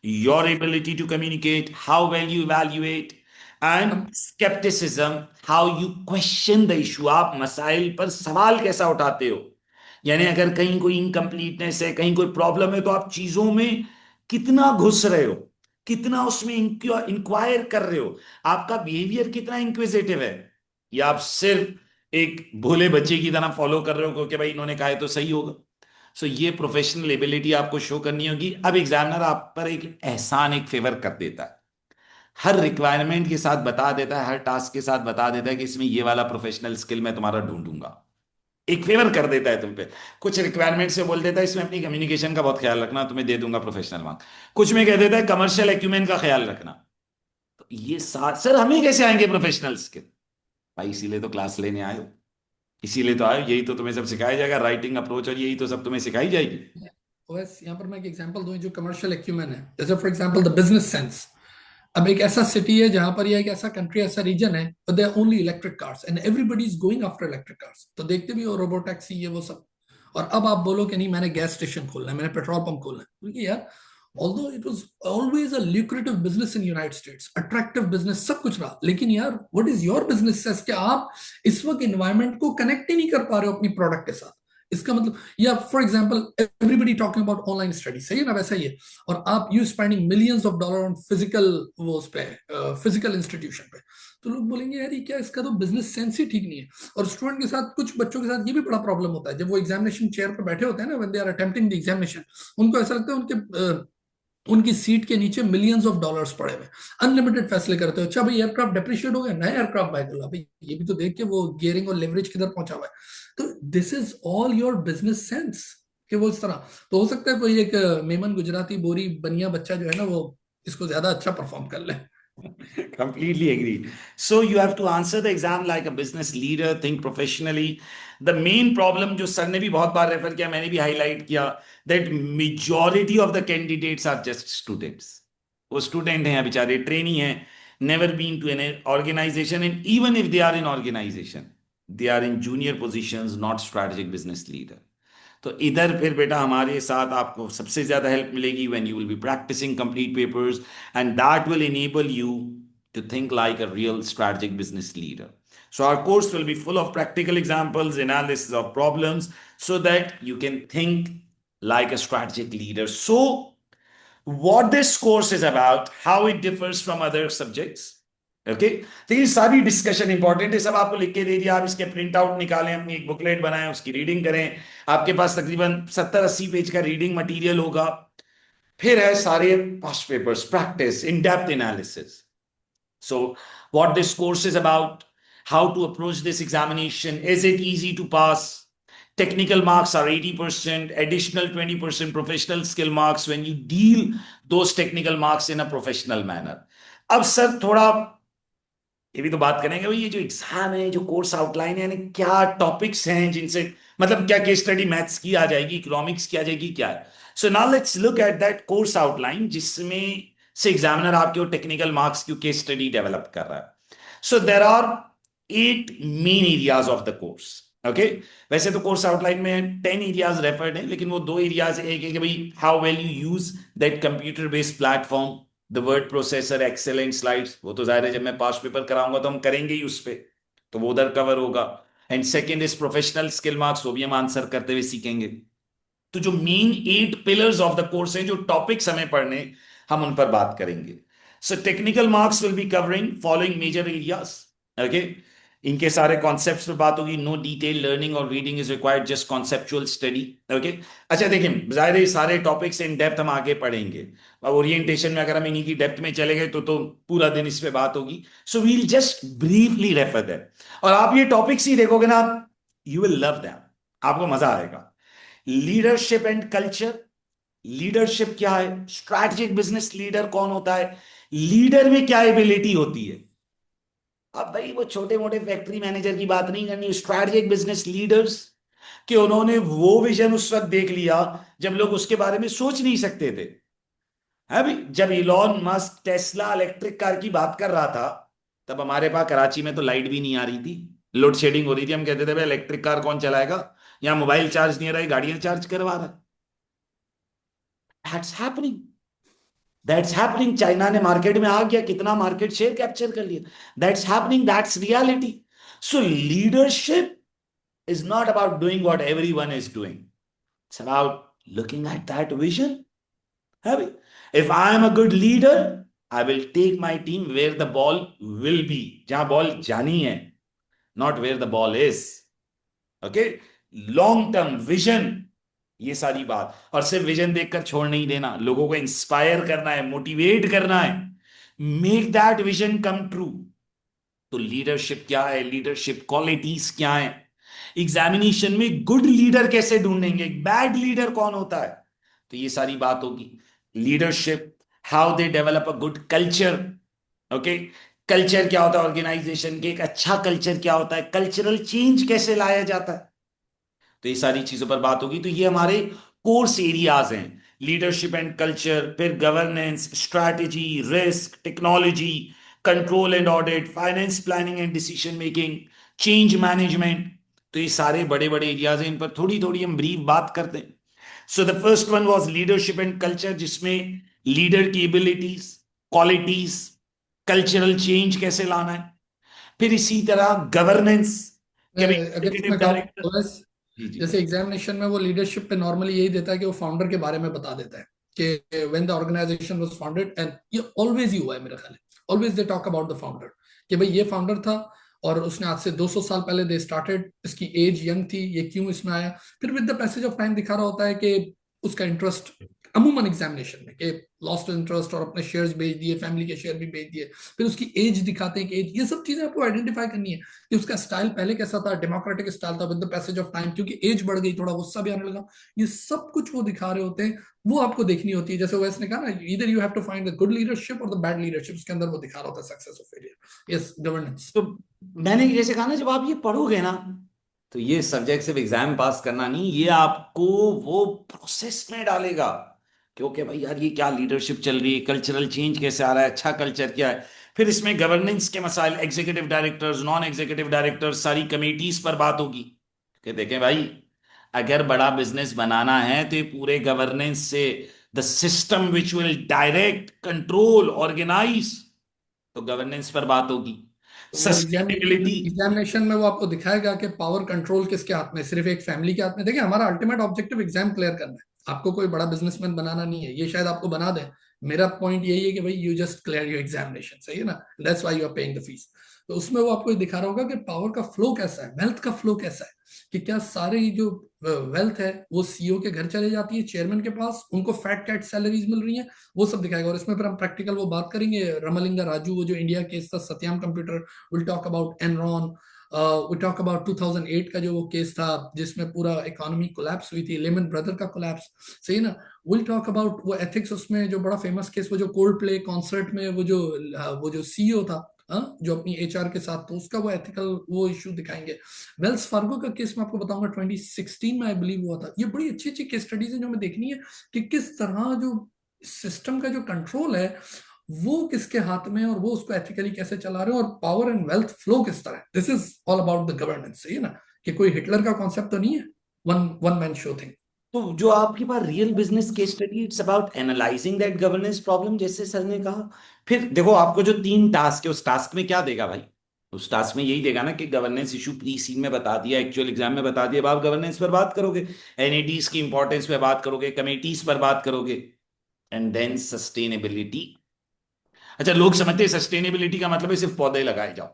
your ability to communicate, how well you evaluate, and skepticism, how you question the issue, आप मसाइल पर सवाल कैसा उठाते हो। यानी अगर कहीं कोई इनकम्प्लीटनेस है, कहीं कोई प्रॉब्लम है, तो आप चीजों में कितना घुस रहे हो, कितना उसमें इंक्वायर कर रहे हो, आपका बिहेवियर कितना इंक्विजिटिव है, या आप सिर्फ एक भोले बच्चे की तरह फॉलो कर रहे हो कि भाई इन्होंने कहा है तो सही होगा। सो ये प्रोफेशनल एबिलिटी आपको शो करनी होगी। अब एग्जामिनर आप पर एक एहसान, एक फेवर कर देता है, हर रिक्वायरमेंट के साथ बता देता है, हर टास्क के साथ बता देता है कि इसमें ये वाला प्रोफेशनल स्किल मैं तुम्हारा ढूंढूंगा, एक फेवर कर देता है तुम पे। कुछ रिक्वायरमेंट से बोल देता है इसमें अपनी कम्युनिकेशन का बहुत ख्याल रखना, तुम्हें दे दूंगा प्रोफेशनल मार्क्स। कुछ में कह देता है कमर्शियल एक्यूमेन का ख्याल रखना। तो ये साथ सर हमें कैसे आएंगे प्रोफेशनल स्किल? भाई इसीलिए तो क्लास लेने आए हो, इसीलिए तो आए हो, यही तो तुम्हें सब सिखाया जाएगा, राइटिंग अप्रोच, और यही तो सब तुम्हें सिखाई जाएगी। बस यहाँ पर मैं एक एग्जांपल दूं जो कमर्शियल एक्यूमेन है, जैसे for example the business sense. अब एक ऐसा सिटी है जहां पर, या एक ऐसा कंट्री, ऐसा रीजन है, but there are only electric cars and everybody is going after electric cars. तो देखते भी हो रोबो टैक्सी, ये वो सब। और अब आप बोलो कि नहीं मैंने गैस स्टेशन खोलना है, मैंने पेट्रोल पंप खोलना है, क्योंकि यार although it was always a lucrative business in United states, attractive business, सब कुछ रहा, लेकिन यार what is your business sense? कि आप इस वक्त इन्वायरमेंट को कनेक्ट ही नहीं कर पा रहे हो अपनी प्रोडक्ट के साथ। इसका मतलब, या for example everybody talking about online study, सही है ना, वैसा ही है। और आप you spending millions of dollar on physical, वो उस पे फिजिकल इंस्टीट्यूशन पे, तो लोग बोलेंगे यार ये क्या, इसका तो बिजनेस सेंस ही ठीक नहीं है। और स्टूडेंट के साथ, कुछ बच्चों के साथ ये भी बड़ा प्रॉब्लम होता है, जब वो एग्जामिनेशन चेयर पर बैठे होते हैं ना, when they are attempting the examination, उनको ऐसा लगता है उनकी सीट के नीचे मिलियंस ऑफ डॉलर्स पड़े हुए, अनलिमिटेड फैसले करते हो। अच्छा भाई एयरक्राफ्ट डेप्रिशिएट हो गया, नया एयरक्राफ्ट बाय कर लो भाई, ये भी तो देख के वो गियरिंग और लेवरेज किधर पहुंचा हुआ है। तो this is all your business sense, कि वो इस तरह। तो हो सकता है कोई एक मेमन गुजराती बोरी बनिया बच्चा जो है ना, वो इसको ज्यादा अच्छा परफॉर्म कर ले। Completely agree. So you have to answer the exam like a business leader, think professionally. The main problem जो सर ने भी बहुत बार रेफर किया, मैंने भी हाईलाइट किया, that majority of the candidates are just students. वो स्टूडेंट हैं बेचारे, ट्रेनी हैं, never been to an organization, and even if they are in organization, they are in junior positions, not strategic business leader. तो इधर फिर बेटा हमारे साथ आपको सबसे ज्यादा हेल्प मिलेगी when you will be practising complete papers, and that will enable you to think like a real strategic business leader. So our course will be full of practical examples, analysis of problems, so that you can think like a strategic leader. So what this course is about, how it differs from other subjects. Okay, तो ये सारी discussion important है, सब आपको लिख के दे दिया, आप इसके प्रिंट आउट निकालें, अपनी एक बुकलेट बनाएं, उसकी रीडिंग करें। आपके पास तकरीबन 70-80 पेज का रीडिंग मटेरियल होगा। फिर है सारे past papers, practice, in depth analysis. So, what this course is about, how to approach this examination, is it easy to pass? Technical marks are 80%, additional 20% professional skill marks when you deal those technical marks in a professional manner. अब sir थोड़ा ये भी तो बात करेंगे भाई, ये जो एग्जाम है, जो कोर्स आउटलाइन है, यानी क्या टॉपिक्स हैं जिनसे, मतलब क्या केस स्टडी मैथ्स की आ जाएगी, इकोनॉमिक्स की आ जाएगी, क्या है। So now let's look at that course outline, जिसमें से एग्जामिनर आपके टेक्निकल मार्क्स की केस स्टडी डेवलप कर रहा है। So there are 8 main areas of the course. Okay, वैसे तो कोर्स आउटलाइन में 10 एरियाज रेफर्ड है, लेकिन वो दो एरियाज, एक है कि भाई how well you use that computer based platform, the word processor, excellent slides, वो तो जाहिर है जब मैं पास्ट पेपर कराऊंगा तो हम करेंगे ही उस पे, तो वो उधर कवर होगा। And second is professional skill marks, वो भी हम आंसर करते हुए सीखेंगे। तो जो main 8 pillars of the course हैं, जो टॉपिक्स हमें पढ़ने, हम उन पर बात करेंगे। So technical marks will be covering following major areas. Okay, इनके सारे कॉन्सेप्ट्स पे बात होगी, नो डिटेल लर्निंग और reading is required, just conceptual study. Okay, अच्छा देखिए, जाहिर है सारे टॉपिक्स इन डेप्थ हम आगे पढ़ेंगे। अब ओरिएंटेशन में अगर हम इन्हीं की डेप्थ में चले गए तो पूरा दिन इस पे बात होगी। So we'll just briefly refer that, और आप ये टॉपिक्स ही देखोगे ना, यू विल लव दैम, आपको मजा आएगा। लीडरशिप एंड कल्चर, लीडरशिप क्या है, स्ट्रैटेजिक बिजनेस लीडर कौन होता है, लीडर में क्या एबिलिटी होती है। अब भाई वो छोटे मोटे फैक्ट्री मैनेजर की बात नहीं करनी, स्ट्रैटेजिक बिजनेस लीडर्स कि उन्होंने वो विजन उस वक्त देख लिया जब लोग उसके बारे में सोच नहीं सकते थे। है भी, जब Elon Musk Tesla electric car की बात कर रहा था, तब हमारे पास कराची में तो लाइट भी नहीं आ रही थी, लोड शेडिंग हो रही थी। हम कहते थे भाई इलेक्ट्रिक कार कौन चलाएगा, यहां मोबाइल चार्ज नहीं हो रहा है, गाड़ियां चार्ज करवा रहा है। That's happening, that's happening. China ने मार्केट में आ गया, कितना मार्केट शेयर कैप्चर कर लिया। That's happening, that's reality. So leadership is not about doing what everyone is doing. It's about looking at that vision. Have it. If I am a good leader, I will take my team where the ball will be. जहां ball जानी है, not where the ball is. Okay? Long term vision, ये सारी बात। और सिर्फ vision देखकर छोड़ नहीं देना, लोगों को इंस्पायर करना है, मोटिवेट करना है, make that vision come true. तो लीडरशिप क्या है, लीडरशिप क्वालिटीज क्या है, एग्जामिनेशन में गुड लीडर कैसे ढूंढेंगे, बैड लीडर कौन होता है, तो ये सारी बात होगी। Leadership, how they develop a good culture. Okay, culture क्या होता है ऑर्गेनाइजेशन के, एक अच्छा कल्चर क्या होता है, कल्चरल चेंज कैसे लाया जाता है, तो ये सारी चीजों पर बात होगी। तो ये हमारे कोर्स एरियाज हैं, लीडरशिप एंड कल्चर, फिर governance, strategy, risk, technology, control and audit, finance planning and decision making, change management. तो ये सारे बड़े बड़े एरियाज हैं, इन पर थोड़ी थोड़ी हम ब्रीफ बात करते हैं। So the first one was leadership and culture, जिसमें लीडर की एबिलिटीज, क्वालिटीज, कल्चरल चेंज कैसे लाना है। फिर इसी तरह गवर्नेंस के मैं भी अगर एग्जीक्यूटिव इसमें कहूँ डायरेक्टर। तो बस, जी जी जैसे एग्जामिनेशन में वो लीडरशिप पे नॉर्मली यही देता है कि वो फाउंडर के बारे में बता देता है कि when the organisation was founded, and ये ऑलवेज ही हुआ है मेरा ख्याल है, always they talk about the founder, कि भाई ये फाउंडर था और उसने आज से 200 साल पहले दे स्टार्टेड, इसकी एज यंग थी, ये क्यों इसमें आया। फिर with the passage of time दिखा रहा होता है कि उसका इंटरेस्ट अमूमन एग्जामिनेशन में कि लॉस्ट इंटरेस्ट और अपने शेयर्स बेच दिए, फैमिली के शेयर भी बेच दिए। फिर उसकी एज दिखाते हैं कि एज, ये सब चीजें आपको आइडेंटिफाई करनी है कि उसका स्टाइल पहले कैसा था, डेमोक्रेटिक स्टाइल था, with the passage of time क्योंकि एज बढ़ गई, थोड़ा गुस्सा भी आने लगा। ये सब कुछ वो दिखा रहे होते हैं, वो आपको देखनी होती है। जैसे वैसे ने कहा ना, इधर you have to find the good leadership और द बैड लीडरशिप, उसके अंदर वो दिखा रहा होता है सक्सेस और फेलियर। Yes, governance. तो मैंने जैसे कहा ना, जब आप ये पढ़ोगे ना, तो ये सब्जेक्ट सिर्फ एग्जाम पास करना नहीं, ये आपको वो प्रोसेस में डालेगा। क्योंकि भाई यार, ये क्या लीडरशिप चल रही है, कल्चरल चेंज कैसे आ रहा है, अच्छा कल्चर क्या है। फिर इसमें गवर्नेंस के मसाइल, executive directors, non executive directors, सारी कमेटीज पर बात होगी कि देखें भाई, अगर बड़ा बिजनेस बनाना है तो ये पूरे गवर्नेंस से, the system which will direct, control, organise, तो गवर्नेंस पर बात होगी। तो वो सस्टेनेबिलिटी। एग्जामिनेशन में वो आपको दिखाएगा कि पावर कंट्रोल किसके हाथ में, सिर्फ एक फैमिली के हाथ में। देखिए, हमारा अल्टीमेट ऑब्जेक्टिव एग्जाम क्लियर करना है, आपको कोई बड़ा बिजनेसमैन बनाना नहीं है, ये शायद आपको बना दे। मेरा पॉइंट यही है कि भाई you just clear your examination, सही है ना, that's why you are paying the fees. तो उसमें वो आपको ये दिखा रहा होगा कि पावर का फ्लो कैसा है, वेल्थ का फ्लो कैसा है, कि क्या सारी जो वेल्थ है वो सीईओ के घर चले जाती है, चेयरमैन के पास, उनको फैट कैट सैलरीज मिल रही है, वो सब दिखाएगा। और इसमें फिर हम प्रैक्टिकल वो बात करेंगे, रमलिंगा राजू, वो जो इंडिया केस था Satyam computer, will talk about Enron, we talk about 2008 का जो वो केस था जिसमें पूरा इकोनॉमी कोलैप्स हुई थी, लेमन ब्रदर का कोलैप्स, सही ना। विल टॉक अबाउट वो एथिक्स, उसमें जो बड़ा फेमस केस, वो जो कोल्ड प्ले कॉन्सर्ट में वो जो सीईओ था, जो अपनी एचआर के साथ, तो उसका वो एथिकल वो इशू दिखाएंगे। वेल्स फार्गो का केस मैं आपको बताऊंगा 2016 में आई बिलीव हुआ था। ये बड़ी अच्छी अच्छी केस स्टडीज है जो हमें देखनी है कि किस तरह जो सिस्टम का जो कंट्रोल है वो किसके हाथ में है और वो उसको एथिकली कैसे चला रहे हैं, और पावर एंड वेल्थ फ्लो किस तरह है। This is all about the governance, सही है ना, कि कोई हिटलर का कॉन्सेप्ट तो नहीं है, one one man show thing. तो जो आपके पास real business case study, it's about analysing that governance problem, जैसे सर ने कहा। फिर देखो, आपको जो 3 टास्क है, उस टास्क में क्या देगा भाई? उस टास्क में यही देगा ना कि गवर्नेंस इशू प्री सीन में बता दिया, एक्चुअल एग्जाम में बता दिया, अब आप गवर्नेंस पर बात करोगे, एनएडीज की इंपॉर्टेंस पे बात करोगे, कमेटीज पर बात करोगे, एंड देन सस्टेनेबिलिटी। अच्छा, लोग समझते हैं सस्टेनेबिलिटी का मतलब है सिर्फ पौधे लगाए जाओ,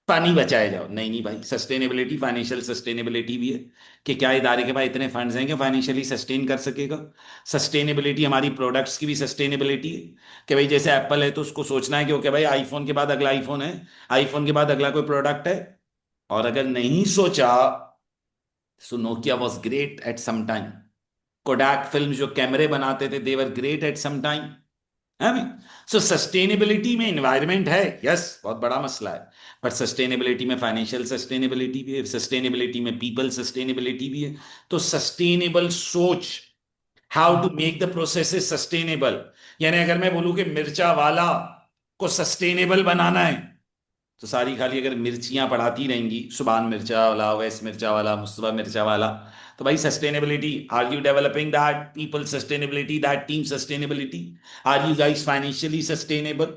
पानी बचाए जाओ। नहीं नहीं भाई, सस्टेनेबिलिटी फाइनेंशियल सस्टेनेबिलिटी भी है, कि क्या इदारे के पास इतने फंड्स हैं कि फाइनेंशियली सस्टेन कर सकेगा। सस्टेनेबिलिटी हमारी प्रोडक्ट्स की भी सस्टेनेबिलिटी है, कि भाई जैसे एप्पल है तो उसको सोचना है कि ओके भाई, आईफोन के बाद अगला आईफोन है, आईफोन के बाद अगला कोई प्रोडक्ट है। और अगर नहीं सोचा, so Nokia was great at some time, Kodak film जो कैमरे बनाते थे, they were great at some time, है नहीं। सो सस्टेनेबिलिटी में इन्वायरमेंट है, यस, बहुत बड़ा मसला है, बट सस्टेनेबिलिटी में फाइनेंशियल सस्टेनेबिलिटी भी है, सस्टेनेबिलिटी में पीपल सस्टेनेबिलिटी भी है। तो सस्टेनेबल सोच, how to make the process sustainable. यानी अगर मैं बोलूं कि मिर्चा वाला को सस्टेनेबल बनाना है, तो सारी खाली अगर मिर्चियां पढ़ाती रहेंगी, सुभान मिर्चा वाला, वैस मिर्चा वाला, मुस्तफा मिर्चा वाला, तो भाई sustainability, are you developing that people sustainability, that team sustainability, are you guys financially sustainable.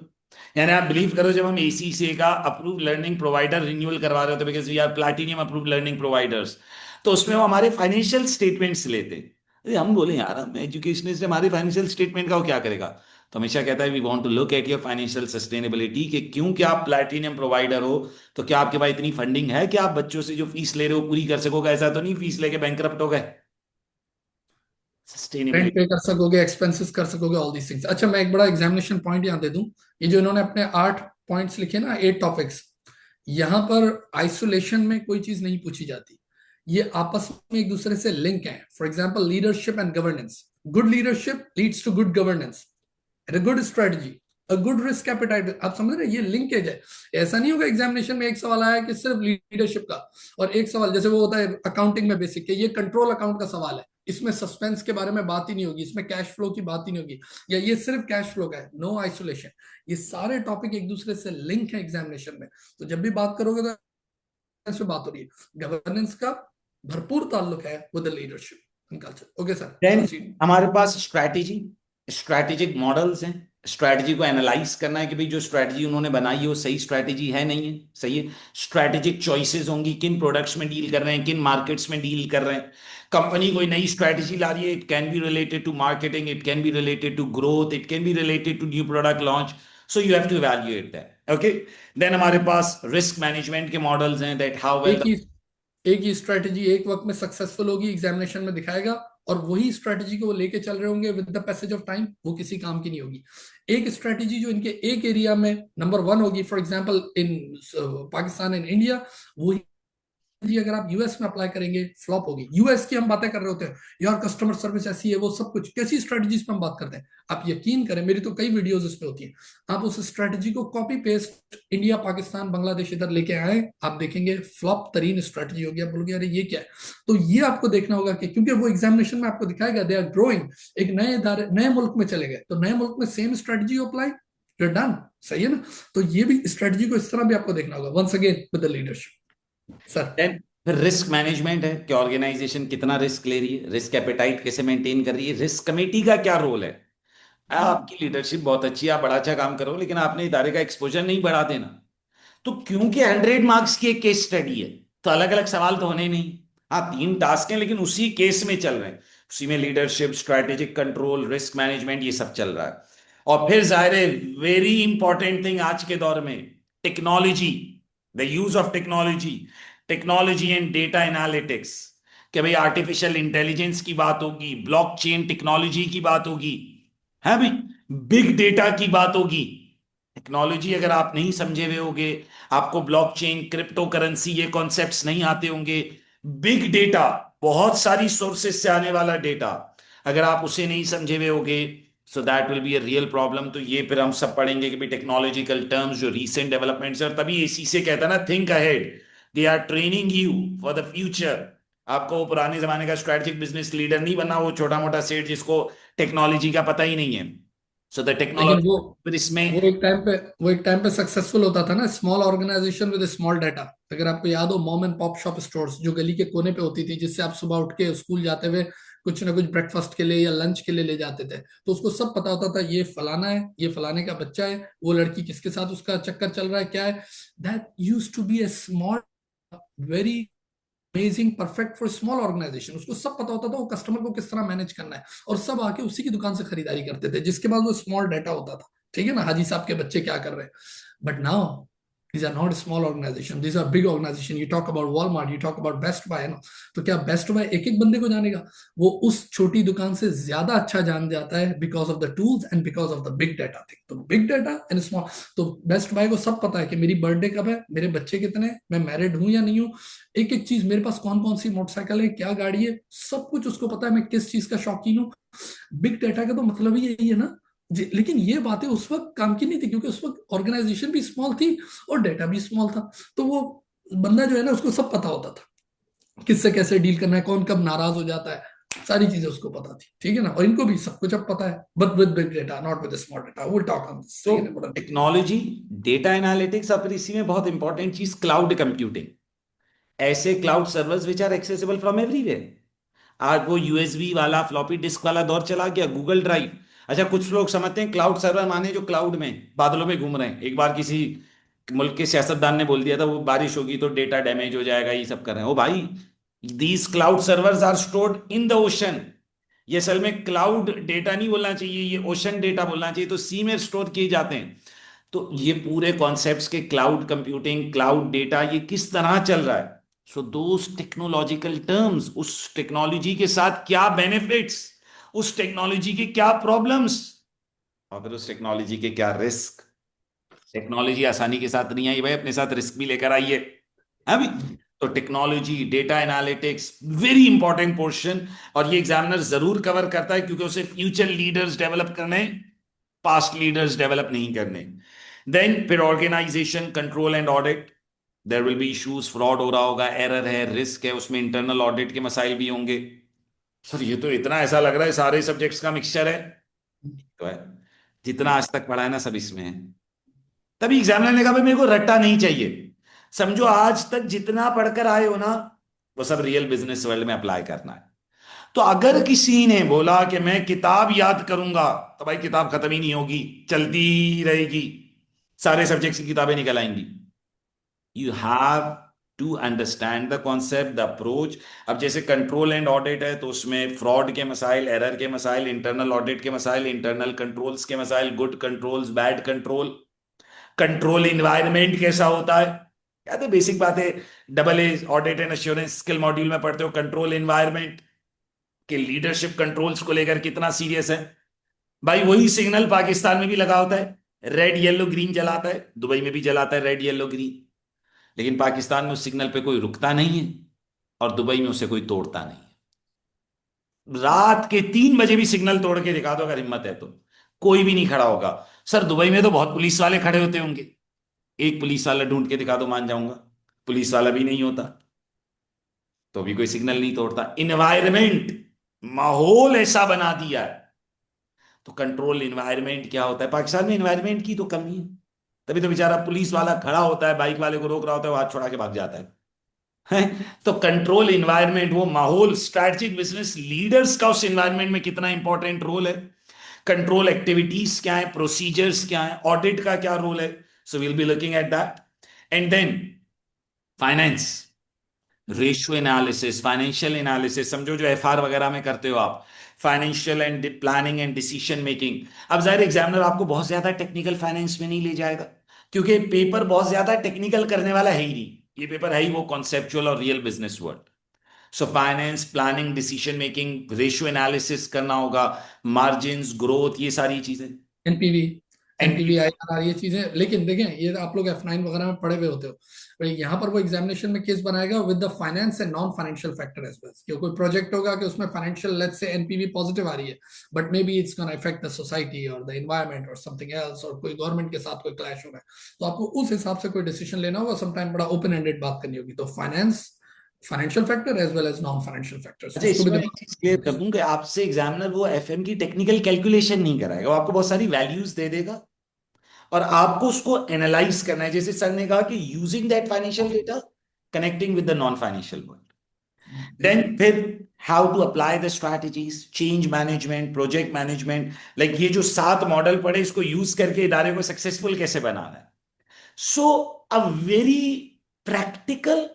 यानी आप बिलीव करो, जब हम एसीसीए का अप्रूव लर्निंग प्रोवाइडर रिन्यूअल करवा रहे होते, because we are platinum approve learning providers, तो उसमें वो हमारे फाइनेंशियल स्टेटमेंट्स लेते। अरे हम बोले यार, हम एजुकेशनिस्ट, हमारे फाइनेंशियल स्टेटमेंट का वो क्या करेगा? तो हमेशा कहता है we want to look at your financial sustainability, कि क्योंकि आप प्लैटिनम प्रोवाइडर हो, तो क्या आपके पास इतनी फंडिंग है कि आप बच्चों से जो फीस ले रहे हो पूरी कर सकोगे? ऐसा तो नहीं फीस लेके बैंकरप्ट हो गए। Rent sustainability. पे कर सकोगे, एक्सपेंसेस कर सकोगे, ऑल दीस थिंग्स। अच्छा, मैं एक बड़ा एग्जामिनेशन पॉइंट यहाँ दे दूं, ये जो इन्होंने अपने 8 पॉइंट्स लिखे ना, 8 टॉपिक्स, यहाँ पर आइसोलेशन में कोई चीज नहीं पूछी जाती, ये आपस में एक दूसरे से लिंक है। For example, leadership and governance, good leadership leads to good governance, a good strategy, a good risk appetite। आप समझ रहे हैं, ये लिंकेज है। ऐसा नहीं होगा एग्जामिनेशन में एक सवाल आया कि सिर्फ लीडरशिप का, और एक सवाल जैसे वो होता है अकाउंटिंग में बेसिक, ये कंट्रोल अकाउंट का सवाल है, इसमें सस्पेंस के बारे में बात ही नहीं होगी, इसमें कैश फ्लो की बात ही नहीं होगी, या ये सिर्फ कैश फ्लो का है, नो आइसोलेशन। ये सारे टॉपिक एक दूसरे से लिंक है एग्जामिनेशन में। तो जब भी बात करोगे तो इसमें बात हो रही है, गवर्नेंस का भरपूर ताल्लुक है with the leadership. And culture. Okay sir, then proceed. हमारे पास स्ट्रैटेजी, स्ट्रैटेजिक मॉडल्स हैं। स्ट्रैटेजी को एनालाइज करना है कि भाई जो स्ट्रैटेजी उन्होंने बनाई है वो सही स्ट्रैटेजी है नहीं है, सही है। स्ट्रैटेजिक चॉइसेस होंगी, किन प्रोडक्ट्स में डील कर रहे हैं, किन मार्केट्स में डील कर रहे हैं। कंपनी कोई नई स्ट्रैटेजी ला रही है, it can be related to marketing, it can be related to growth, it can be related to new product launch. So you have to evaluate that, okay. Then हमारे पास रिस्क मैनेजमेंट के models हैं, that how well एक ही एक ही strategy एक वक्त में सक्सेसफुल होगी, एग्जामिनेशन में दिखाएगा, और वही स्ट्रेटेजी को वो लेके चल रहे होंगे with the passage of time, वो किसी काम की नहीं होगी। एक स्ट्रेटेजी जो इनके एक एरिया में नंबर वन होगी, for example in Pakistan and India, वही जी अगर आप यूएस में अप्लाई करेंगे फ्लॉप होगी। यूएस की हम बातें कर रहे होते हैं, यार कस्टमर सर्विस ऐसी है, वो सब कुछ कैसी स्ट्रेटजीज पे हम बात करते हैं। आप यकीन करें, मेरी तो कई वीडियोस इस पे होती हैं, आप उस स्ट्रेटजी को copy paste India Pakistan Bangladesh इधर लेके आए, आप देखेंगे फ्लॉप तरीन स्ट्रेटजी होगी। आप बोलोगे अरे ये क्या है। तो ये आपको देखना होगा कि क्योंकि वो एग्जामिनेशन में आपको दिखाएगा दे आर ग्रोइंग, एक नए इदारे नए मुल्क में चले गए, तो नए मुल्क में same strategy apply, you done. सही है ना। तो ये भी स्ट्रेटजी को इस तरह भी आपको देखना होगा, once again with the leadership sir. Then फिर रिस्क मैनेजमेंट है कि ऑर्गेनाइजेशन कितना रिस्क ले रही है, रिस्क एपेटाइट कैसे मेंटेन कर रही है, रिस्क कमेटी का क्या रोल है। आपकी लीडरशिप बहुत अच्छी है, आप बड़ा अच्छा काम करो, लेकिन आपने इदारे का एक्सपोजर नहीं बढ़ा देना। तो क्योंकि 100 मार्क्स की एक केस स्टडी है, तो अलग अलग सवाल तो होने ही नहीं। हाँ, 3 टास्क हैं लेकिन उसी केस में चल रहे हैं, उसी में leadership, strategic control, risk management, ये सब चल रहा है। और फिर जाहिर है, वेरी इंपॉर्टेंट थिंग आज के दौर में, technology, the use of technology, technology and data analytics. कि भाई आर्टिफिशियल इंटेलिजेंस की बात होगी, ब्लॉकचेन टेक्नोलॉजी की बात होगी, है भाई, बिग डेटा की बात होगी। टेक्नोलॉजी अगर आप नहीं समझे हुए होगे, आपको ब्लॉकचेन, क्रिप्टो करेंसी, ये कॉन्सेप्ट्स नहीं आते होंगे, बिग डेटा, बहुत सारी सोर्सेज से आने वाला डेटा, अगर आप उसे नहीं समझे हुए होगे, so that will be a real problem. तो ये फिर हम सब पढ़ेंगे कि भाई टेक्नोलॉजिकल टर्म्स, जो रीसेंट डेवलपमेंट्स है, और तभी एसी से कहता है ना, think ahead, they are training you for the future. आपको वो पुराने जमाने का स्ट्रेटेजिक बिजनेस लीडर नहीं बनना, वो छोटा मोटा सेठ जिसको टेक्नोलॉजी का पता ही नहीं है। सो द लेकिन टेक्नोलॉजी फिर इसमें। वो एक टाइम पे सक्सेसफुल होता था ना, small organisation with small data. अगर आपको याद हो, mom and pop shop stores जो गली के कोने पे होती थी, जिससे आप सुबह उठ के स्कूल जाते हुए कुछ ना कुछ ब्रेकफास्ट के लिए या लंच के लिए ले जाते थे, तो उसको सब पता होता था, ये फलाना है, ये फलाने का बच्चा है, वो लड़की किसके साथ उसका चक्कर चल रहा है, क्या है। That use to be a small, very amazing, perfect for small organisation. उसको सब पता होता था वो कस्टमर को किस तरह मैनेज करना है, और सब आके उसी की दुकान से खरीदारी करते थे, जिसके बाद वो स्मॉल डाटा होता था। ठीक है ना, हाजी साहब के बच्चे क्या कर रहे हैं। But now these are not small organization, these are big organization. You talk about Walmart, you talk about Best Buy, है ना। तो क्या बेस्ट बाय एक एक बंदे को जानेगा? वो उस छोटी दुकान से ज्यादा अच्छा जान जाता है, because of the tools and because of the big data thing. तो बिग डाटा एंड स्मॉल, तो बेस्ट बाय को सब पता है कि मेरी बर्थडे कब है, मेरे बच्चे कितने हैं, मैं मैरिड हूं या नहीं हूं, एक एक चीज, मेरे पास कौन कौन सी मोटरसाइकिल है, क्या गाड़ी है, सब कुछ उसको पता है, मैं किस चीज का शौकीन हूँ। बिग डाटा का तो मतलब ही यही है ना लेकिन ये बातें उस वक्त काम की नहीं थी, क्योंकि उस वक्त ऑर्गेनाइजेशन भी स्मॉल थी और डाटा भी स्मॉल था। तो वो बंदा जो है ना, उसको सब पता होता था, किससे कैसे डील करना है, कौन कब नाराज हो जाता है, सारी चीजें उसको पता थी। ठीक है ना, और इनको भी सब कुछ अब पता है, but with big data, not with small data. Will talk on this. तो सही है ना, टेक्नोलॉजी, डेटा एनालिटिक्स, और फिर इसी में बहुत इंपॉर्टेंट चीज क्लाउड कंप्यूटिंग, ऐसे cloud servers which are accessible from everywhere. आज वो यूएसबी वाला, फ्लॉपी डिस्क वाला दौर चला गया, गूगल ड्राइव। अच्छा, कुछ लोग समझते हैं क्लाउड सर्वर माने जो क्लाउड में बादलों में घूम रहे हैं। एक बार किसी मुल्क के सियासतदान ने बोल दिया था, वो बारिश होगी तो डेटा डैमेज हो जाएगा, ये सब कर रहे हैं। ओ भाई, these cloud servers are stored in the ocean. ये असल में क्लाउड डेटा नहीं बोलना चाहिए, ये ओशन डेटा बोलना चाहिए, तो सी में स्टोर किए जाते हैं। तो ये पूरे कॉन्सेप्ट्स के क्लाउड कंप्यूटिंग, क्लाउड डेटा, ये किस तरह चल रहा है। सो दोस टेक्नोलॉजिकल टर्म्स, उस टेक्नोलॉजी के साथ क्या बेनिफिट्स, उस टेक्नोलॉजी के क्या प्रॉब्लम्स, और फिर उस टेक्नोलॉजी के क्या रिस्क। टेक्नोलॉजी आसानी के साथ नहीं आई भाई, अपने साथ रिस्क भी लेकर आइए। अभी तो technology, data analytics, very important portion, और ये एग्जामिनर जरूर कवर करता है, क्योंकि उसे फ्यूचर लीडर्स डेवलप करने, पास्ट लीडर्स डेवलप नहीं करने। देन फिर organisation control and audit, there will be issues, fraud हो रहा होगा, एरर है, रिस्क है, उसमें इंटरनल ऑडिट के मसाइल भी होंगे। सर ये तो इतना ऐसा लग रहा है सारे सब्जेक्ट्स का मिक्सचर है। तो है, जितना आज तक पढ़ा है ना, सब इसमें है। तभी एग्जामिनर ने कहा भाई मेरे को रट्टा नहीं चाहिए, समझो आज तक जितना पढ़कर आए हो ना, वो सब रियल बिजनेस वर्ल्ड में अप्लाई करना है। तो अगर किसी ने बोला कि मैं किताब याद करूंगा, तो भाई किताब खत्म ही नहीं होगी, चलती ही रहेगी, सारे सब्जेक्ट्स की किताबें निकल आएंगी। You have to understand the concept, the approach. अब जैसे कंट्रोल एंड ऑडिट है, तो उसमें फ्रॉड के मसाइल, एरर के मसाइल, इंटरनल ऑडिट के मसाइल, इंटरनल कंट्रोल्स के मसाइल, good controls, bad control, control environment कैसा होता है, क्या तो बेसिक बात है। Double A audit and assurance skill module में पढ़ते हो कंट्रोल इन्वायरमेंट के लीडरशिप कंट्रोल्स को लेकर कितना सीरियस है। भाई वही सिग्नल पाकिस्तान में भी लगा होता है, रेड येलो ग्रीन जलाता है, दुबई में भी जलाता है रेड येलो ग्रीन, लेकिन पाकिस्तान में उस सिग्नल पे कोई रुकता नहीं है और दुबई में उसे कोई तोड़ता नहीं है। रात के 3 बजे भी सिग्नल तोड़ के दिखा दो अगर हिम्मत है तो, कोई भी नहीं खड़ा होगा। सर दुबई में तो बहुत पुलिस वाले खड़े होते होंगे, एक पुलिस वाला ढूंढ के दिखा दो मान जाऊंगा, पुलिस वाला भी नहीं होता तो भी कोई सिग्नल नहीं तोड़ता। इन्वायरमेंट, माहौल ऐसा बना दिया है। तो कंट्रोल इन्वायरमेंट क्या होता है, पाकिस्तान में इन्वायरमेंट की तो कमी है, तभी तो बेचारा पुलिस वाला खड़ा होता है, बाइक वाले को रोक रहा होता है, वो हाथ छोड़ा के भाग जाता है। तो कंट्रोल इन्वायरमेंट, वो माहौल, स्ट्रैटेजिक बिजनेस लीडर्स का उस इन्वायरमेंट में कितना इंपॉर्टेंट रोल है, कंट्रोल एक्टिविटीज क्या है, प्रोसीजर्स क्या है, ऑडिट का क्या रोल है। So will be looking at that. And then finance, ratio analysis, financial analysis, समझो जो एफआर वगैरह में करते हो आप, financial and planning and decision making. अब जाहिर एग्जामिनर आपको बहुत ज्यादा टेक्निकल फाइनेंस में नहीं ले जाएगा, क्योंकि पेपर बहुत ज्यादा टेक्निकल करने वाला है ही नहीं, ये पेपर है ही वो कॉन्सेप्चुअल और real business world. So finance, planning, decision making, ratio analysis करना होगा, मार्जिन्स, ग्रोथ, ये सारी चीजें। एनपीवी, एंड एनपीवी आईआरआर, ये चीजें। लेकिन देखें, ये आप लोग F9 वगैरह में पढ़े हुए होते हो, भाई यहाँ पर वो एग्जामिनेशन में केस बनाएगा with the finance and non financial factor as well. कि कोई प्रोजेक्ट होगा कि उसमें financial, let's say NPV positive आ रही है, but maybe it's gonna affect the society और द एनवायरमेंट और समथिंग एल्स, और कोई गवर्नमेंट के साथ कोई क्लैश हो रहा है, तो आपको उस हिसाब से कोई डिसीजन लेना होगा। समटाइम बड़ा ओपन एंडेड बात करनी होगी। तो finance, financial factor as well as non financial factors, अच्छा, उसको भी इसमें मैं एक दिमाग चीज क्लियर कर दूं कि आपसे एग्जामिनर वो एफएम की टेक्निकल कैलकुलेशन नहीं कराएगा, वो आपको बहुत सारी वैल्यूज दे देगा और आपको उसको एनालाइज करना है, जैसे सर ने कहा कि using that financial data, connecting with the non financial world. में। देन फिर how to apply the strategies, change management, project management, like ये जो 7 मॉडल पड़े, इसको यूज करके इदारे को सक्सेसफुल कैसे बनाना है। So a very practical,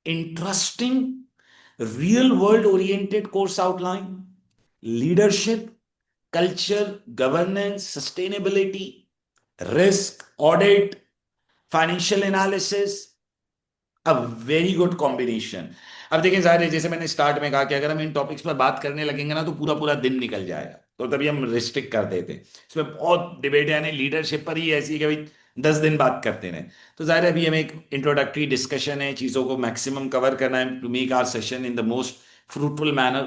interesting, real world oriented course outline, leadership, culture, governance, sustainability, risk, audit, financial analysis, a very good combination. अब देखें जाहिर है, जैसे मैंने स्टार्ट में कहा कि अगर हम इन टॉपिक्स पर बात करने लगेंगे ना तो पूरा पूरा दिन निकल जाएगा, तो तभी हम रिस्ट्रिक्ट कर देते हैं। इसमें बहुत डिबेट है, यानी लीडरशिप पर ही ऐसी है कि भाई 10 दिन बात करते रहे। तो जाहिर है अभी हमें एक इंट्रोडक्टरी डिस्कशन है, चीज़ों को मैक्सिमम कवर करना है to make our session in the most fruitful manner.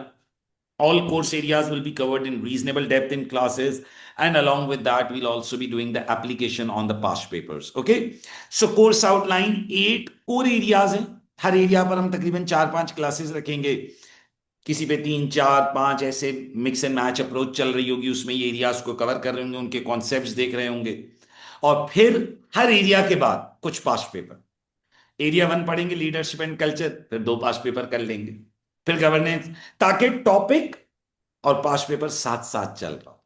All course areas will be covered in reasonable depth in classes, and along with that we'll also be doing the application on the past papers. Okay, so course outline, 8 core areas हैं, हर area पर हम तकरीबन 4-5 classes रखेंगे, किसी पे 3-4-5 ऐसे mix and match approach चल रही होगी, उसमें ये एरियाज को कवर कर रहे होंगे, उनके कॉन्सेप्ट्स देख रहे होंगे, और फिर हर एरिया के बाद कुछ पास्ट पेपर। एरिया 1 पढ़ेंगे लीडरशिप एंड कल्चर, फिर 2 पास्ट पेपर कर लेंगे, फिर गवर्नेंस, ताकि टॉपिक और पास्ट पेपर साथ साथ चल रहा हो।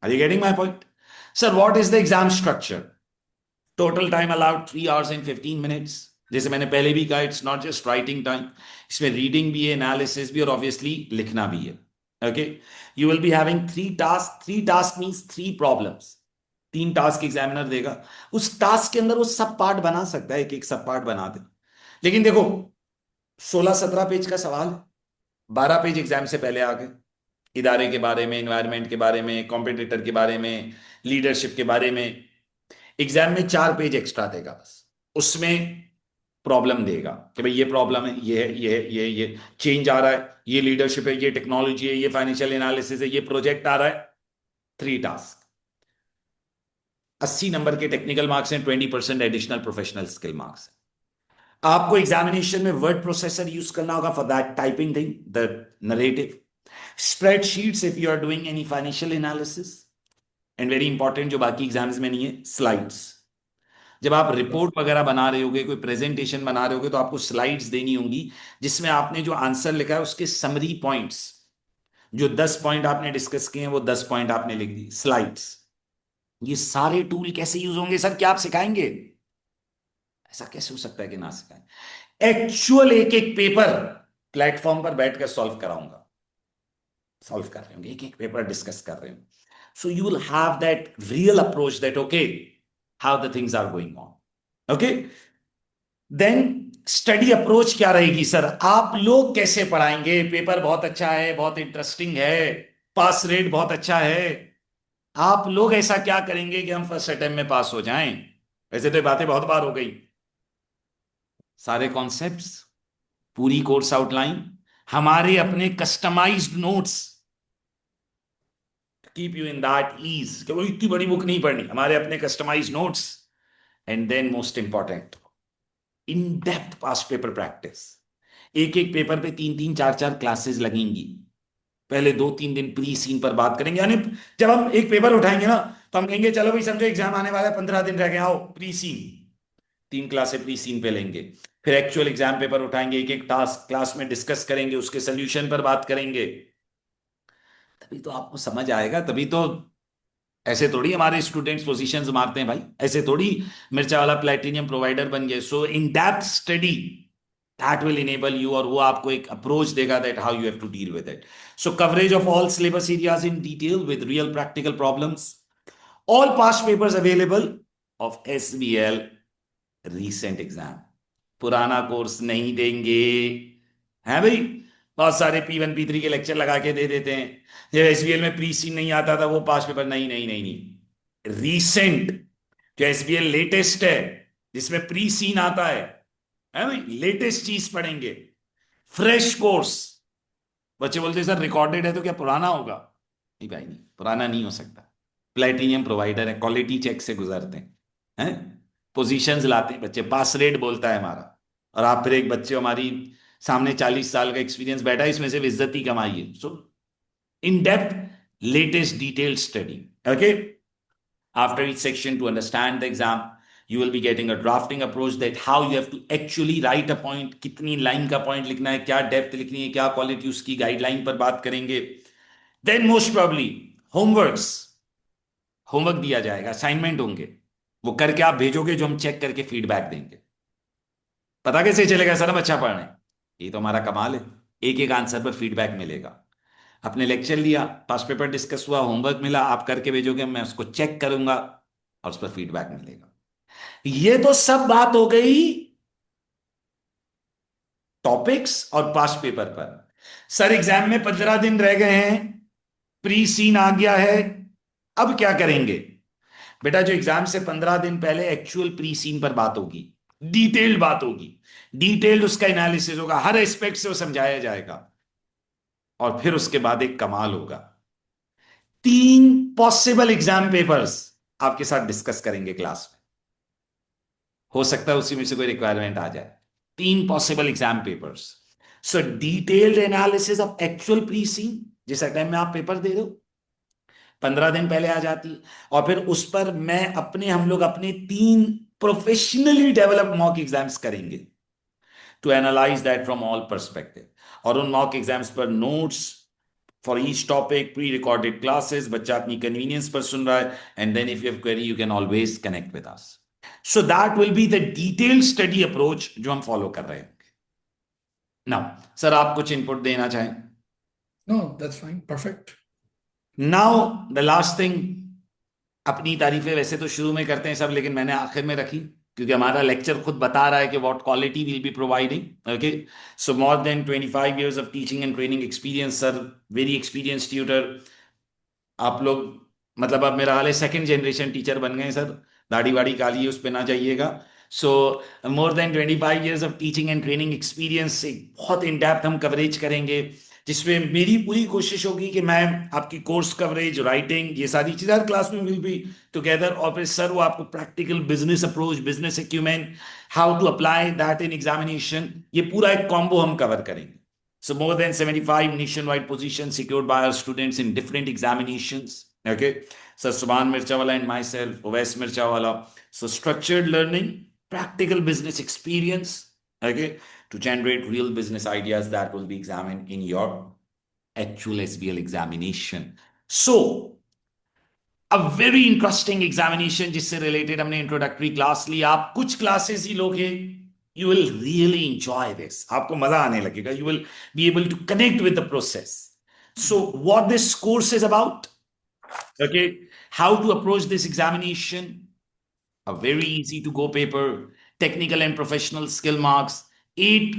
Are you getting my point? Sir what is the exam structure? Total time allowed 3 hours and 15 minutes। जैसे मैंने पहले भी कहा, it's not just writing time, इसमें रीडिंग भी है, एनालिसिस भी, और ऑब्वियसली लिखना भी है। Okay, you will be having 3 task. 3 task means 3 problems. 3 task examiner देगा, उस टास्क के अंदर वो सब पार्ट बना सकता है, एक एक सब पार्ट बना दे। लेकिन देखो, 16-17 पेज का सवाल है, 12 पेज एग्जाम से पहले आ गए, इदारे के बारे में, एनवायरनमेंट के बारे में, कॉम्पिटिटर के बारे में, लीडरशिप के बारे में। एग्जाम में 4 पेज एक्स्ट्रा देगा बस, उसमें प्रॉब्लम देगा कि भाई ये प्रॉब्लम है, ये है, ये है, ये चेंज आ रहा है, ये लीडरशिप है, ये टेक्नोलॉजी है, ये फाइनेंशियल एनालिसिस है, ये प्रोजेक्ट आ रहा है। 3 टास्क, 80 नंबर के टेक्निकल मार्क्स हैं, 20% एडिशनल प्रोफेशनल स्किल मार्क्स। आपको एग्जामिनेशन में वर्ड प्रोसेसर यूज करना होगा for that typing thing, the narrative, spreadsheets if you are doing any financial analysis, and very important जो बाकी एग्जाम्स में नहीं है, स्लाइड्स। जब आप रिपोर्ट वगैरह बना रहे होगे, कोई प्रेजेंटेशन बना रहे होगे, तो आपको स्लाइड्स देनी होंगी जिसमें आपने जो आंसर लिखा है उसके समरी पॉइंट्स, जो 10 पॉइंट आपने डिस्कस किए हैं वो 10 पॉइंट आपने लिख दी स्लाइड्स। ये सारे टूल कैसे यूज होंगे सर, क्या आप सिखाएंगे? ऐसा कैसे हो सकता है कि ना सिखाएं? एक्चुअल एक एक पेपर प्लेटफॉर्म पर बैठकर सॉल्व कराऊंगा। सॉल्व कर रहे होंगे, एक एक पेपर डिस्कस कर रहे होंगे। So you will have that real approach that okay how the things are going on. Okay, then study approach क्या रहेगी सर? आप लोग कैसे पढ़ाएंगे? पेपर बहुत अच्छा है, बहुत इंटरेस्टिंग है, पास रेट बहुत अच्छा है, आप लोग ऐसा क्या करेंगे कि हम फर्स्ट अटेम्प्ट में पास हो जाएं? वैसे तो ये बातें बहुत बार हो गई। सारे कॉन्सेप्ट्स, पूरी कोर्स आउटलाइन, हमारे अपने customised notes, keep you in that ease कि वो इतनी बड़ी बुक नहीं पढ़नी, हमारे अपने customised notes. And then most important, in depth past paper practice. एक एक पेपर पे 3 3 4 4 क्लासेस लगेंगी। पहले 2 3 दिन प्री सीन पर बात करेंगे, यानी जब हम एक पेपर उठाएंगे ना, तो हम कहेंगे चलो भाई समझो एग्जाम आने वाला है, 15 दिन रह गए, आओ प्री सीन। 3 क्लासें प्री सीन पे लेंगे। फिर एक्चुअल एग्जाम पेपर उठाएंगे, एक एक टास्क क्लास में डिस्कस करेंगे, उसके सोल्यूशन पर बात करेंगे। तभी तो आपको समझ आएगा, तभी तो। ऐसे थोड़ी हमारे स्टूडेंट्स पोजीशंस मारते हैं भाई, ऐसे थोड़ी मिर्चा वाला प्लेटिनियम प्रोवाइडर बन गए। So in depth study that will enable you, और वो आपको एक अप्रोच देगा that how you have to deal with it. So coverage of all syllabus areas in detail with real practical problems, all past papers available of SBL recent exam. पुराना course नहीं देंगे, है भाई। बहुत सारे P1 P3 के lecture लगा के दे देते हैं। जब एसबीएल में प्री सीन नहीं आता था वो पास पेपर, नहीं नहीं नहीं नहीं, रीसेंट जो एसबीएल लेटेस्ट है, जिसमें प्री सीन आता है भाई, लेटेस्ट चीज पढ़ेंगे, फ्रेश कोर्स। बच्चे बोलते हैं सर रिकॉर्डेड है तो क्या पुराना होगा? नहीं भाई, नहीं, पुराना नहीं हो सकता। प्लेटिनियम प्रोवाइडर है, क्वालिटी चेक से गुजरते हैं, पोजीशंस लाते हैं बच्चे, पास रेट बोलता है हमारा। और आप फिर एक बच्चे, हमारी सामने 40 साल का एक्सपीरियंस बैठा है, इसमें से इज्जत ही कमाई है। So in depth latest detailed study, okay, after each section to understand the exam, you will be getting a drafting approach that how you have to actually write a point, कितनी line का point लिखना है, क्या depth लिखनी है, क्या quality, उसकी guideline पर बात करेंगे। Then most probably homeworks, homework दिया जाएगा, असाइनमेंट होंगे, वो करके आप भेजोगे, जो हम चेक करके फीडबैक देंगे। पता कैसे चलेगा सर हम अच्छा पढ़ रहे हैं? ये तो हमारा कमाल है, एक एक आंसर पर फीडबैक मिलेगा। अपने लेक्चर लिया, पास्ट पेपर डिस्कस हुआ, होमवर्क मिला, आप करके भेजोगे, मैं उसको चेक करूंगा और उस पर फीडबैक मिलेगा। ये तो सब बात हो गई टॉपिक्स और पास्ट पेपर पर। सर एग्जाम में 15 दिन रह गए हैं, प्री सीन आ गया है, अब क्या करेंगे? बेटा जो एग्जाम से 15 दिन पहले एक्चुअल प्री सीन पर बात होगी, डिटेल्ड बात होगी, डिटेल्ड उसका एनालिसिस होगा, हर एस्पेक्ट से वो समझाया जाएगा। और फिर उसके बाद एक कमाल होगा, 3 पॉसिबल एग्जाम पेपर्स आपके साथ डिस्कस करेंगे क्लास में। हो सकता है उसी में से कोई रिक्वायरमेंट आ जाए। 3 possible exam papers. So detailed analysis of actual pre seen, जिस टाइम में आप पेपर दे रहे हो, 15 दिन पहले आ जाती। और फिर उस पर हम लोग अपने 3 प्रोफेशनली डेवलप्ड मॉक एग्जाम्स करेंगे to analyse that from all perspective. और उन मॉक एग्जाम्स पर notes for each topic, pre recorded classes, बच्चा अपनी कन्वीनियंस पर सुन रहा है। And then if you have query you can always connect with us. So that will be the detailed study approach जो हम फॉलो कर रहे होंगे। नाउ सर आप कुछ इनपुट देना चाहें? No, that's fine. Perfect. Now the last thing, अपनी तारीफें वैसे तो शुरू में करते हैं सब, लेकिन मैंने आखिर में रखी क्योंकि हमारा लेक्चर खुद बता रहा है कि what quality will be providing. Okay, so more than 25 years of teaching and training experience sir, very experience tutor. आप लोग मतलब अब मेरा हाल है 2nd जनरेशन टीचर बन गए सर, दाढ़ी वाड़ी काली है उस पर ना जाइएगा। So more than 25 years of teaching and training experience, एक बहुत इन डेप्थ हम कवरेज करेंगे, जिसमें मेरी पूरी कोशिश होगी कि मैं आपकी कोर्स कवरेज, राइटिंग, ये सारी चीजें हर क्लास में विल बी टुगेदर। और फिर सर वो आपको practical business approach, business acumen, how to apply that in examination, ये पूरा एक कॉम्बो हम कवर करेंगे। So more than 75 nationwide positions secured by our students in different examinations. Okay. Sir Subhan Mirchawala and myself, Uwais Mirchawala. So structured learning, practical business experience, okay, to generate real business ideas that will be examined in your actual SBL examination. So a very interesting examination जिससे related हमने introductory class ली. आप कुछ classes ही लोगे, you will really enjoy this. आपको मजा आने लगेगा. You will be able to connect with the process. So what this course is about, okay, how to approach this examination, a very easy to go paper, technical and professional skill marks, 8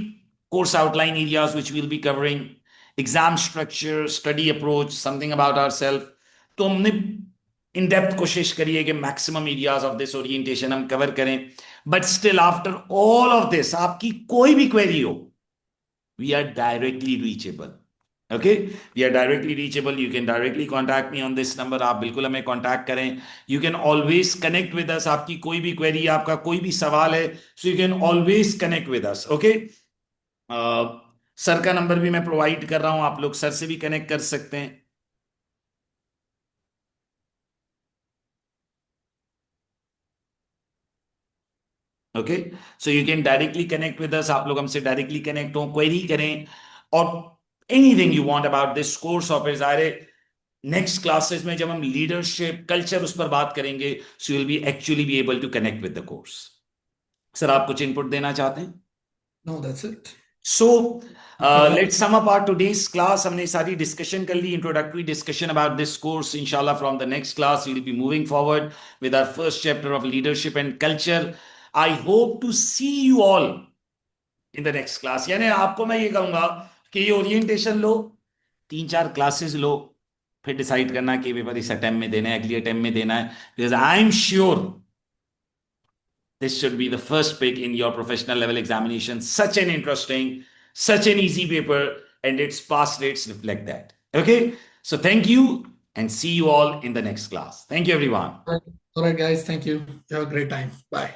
course outline areas which we'll be covering, exam structure, study approach, something about ourselves. तो हमने in depth कोशिश करी है कि maximum areas of this orientation हम cover करें. But still after all of this आपकी कोई भी क्वेरी हो, we are directly reachable. Okay, we are directly reachable. You can directly contact me on this number. आप बिल्कुल हमें कॉन्टैक्ट करें. You can always connect with us. आपकी कोई भी क्वेरी, आपका कोई भी सवाल है, so you can always connect with us. Okay, sir का नंबर भी मैं प्रोवाइड कर रहा हूं, आप लोग सर से भी कनेक्ट कर सकते हैं. Okay, so you can directly connect with अस. आप लोग हमसे डायरेक्टली कनेक्ट हो, क्वेरी करें, और anything you want about this course. और फिर ज़ाहिर है नेक्स्ट क्लासेस में जब हम लीडरशिप कल्चर उस पर बात करेंगे, so you will be actually be able to connect with the course. Sir आप कुछ इनपुट देना चाहते हैं? No, that's it. So let's sum up our today's class. हमने सारी डिस्कशन कर ली, introductory discussion about this course. इंशाल्लाह from the next class we will be moving forward with our first chapter of leadership and culture. I hope to see you all in the next class. यानी आपको मैं ये कहूंगा कि ये orientation लो, 3-4 classes लो, फिर decide करना कि पेपर इस अटेम्प्ट में देना है, अगली अटेम्प्ट में देना है. Because I am sure this should be the first pick in your professional level examination. Such an interesting, such an easy paper, and its pass rates reflect that. Okay, so thank you and see you all in the next class. Thank you, everyone. All right, guys. Thank you. You have a great time. Bye.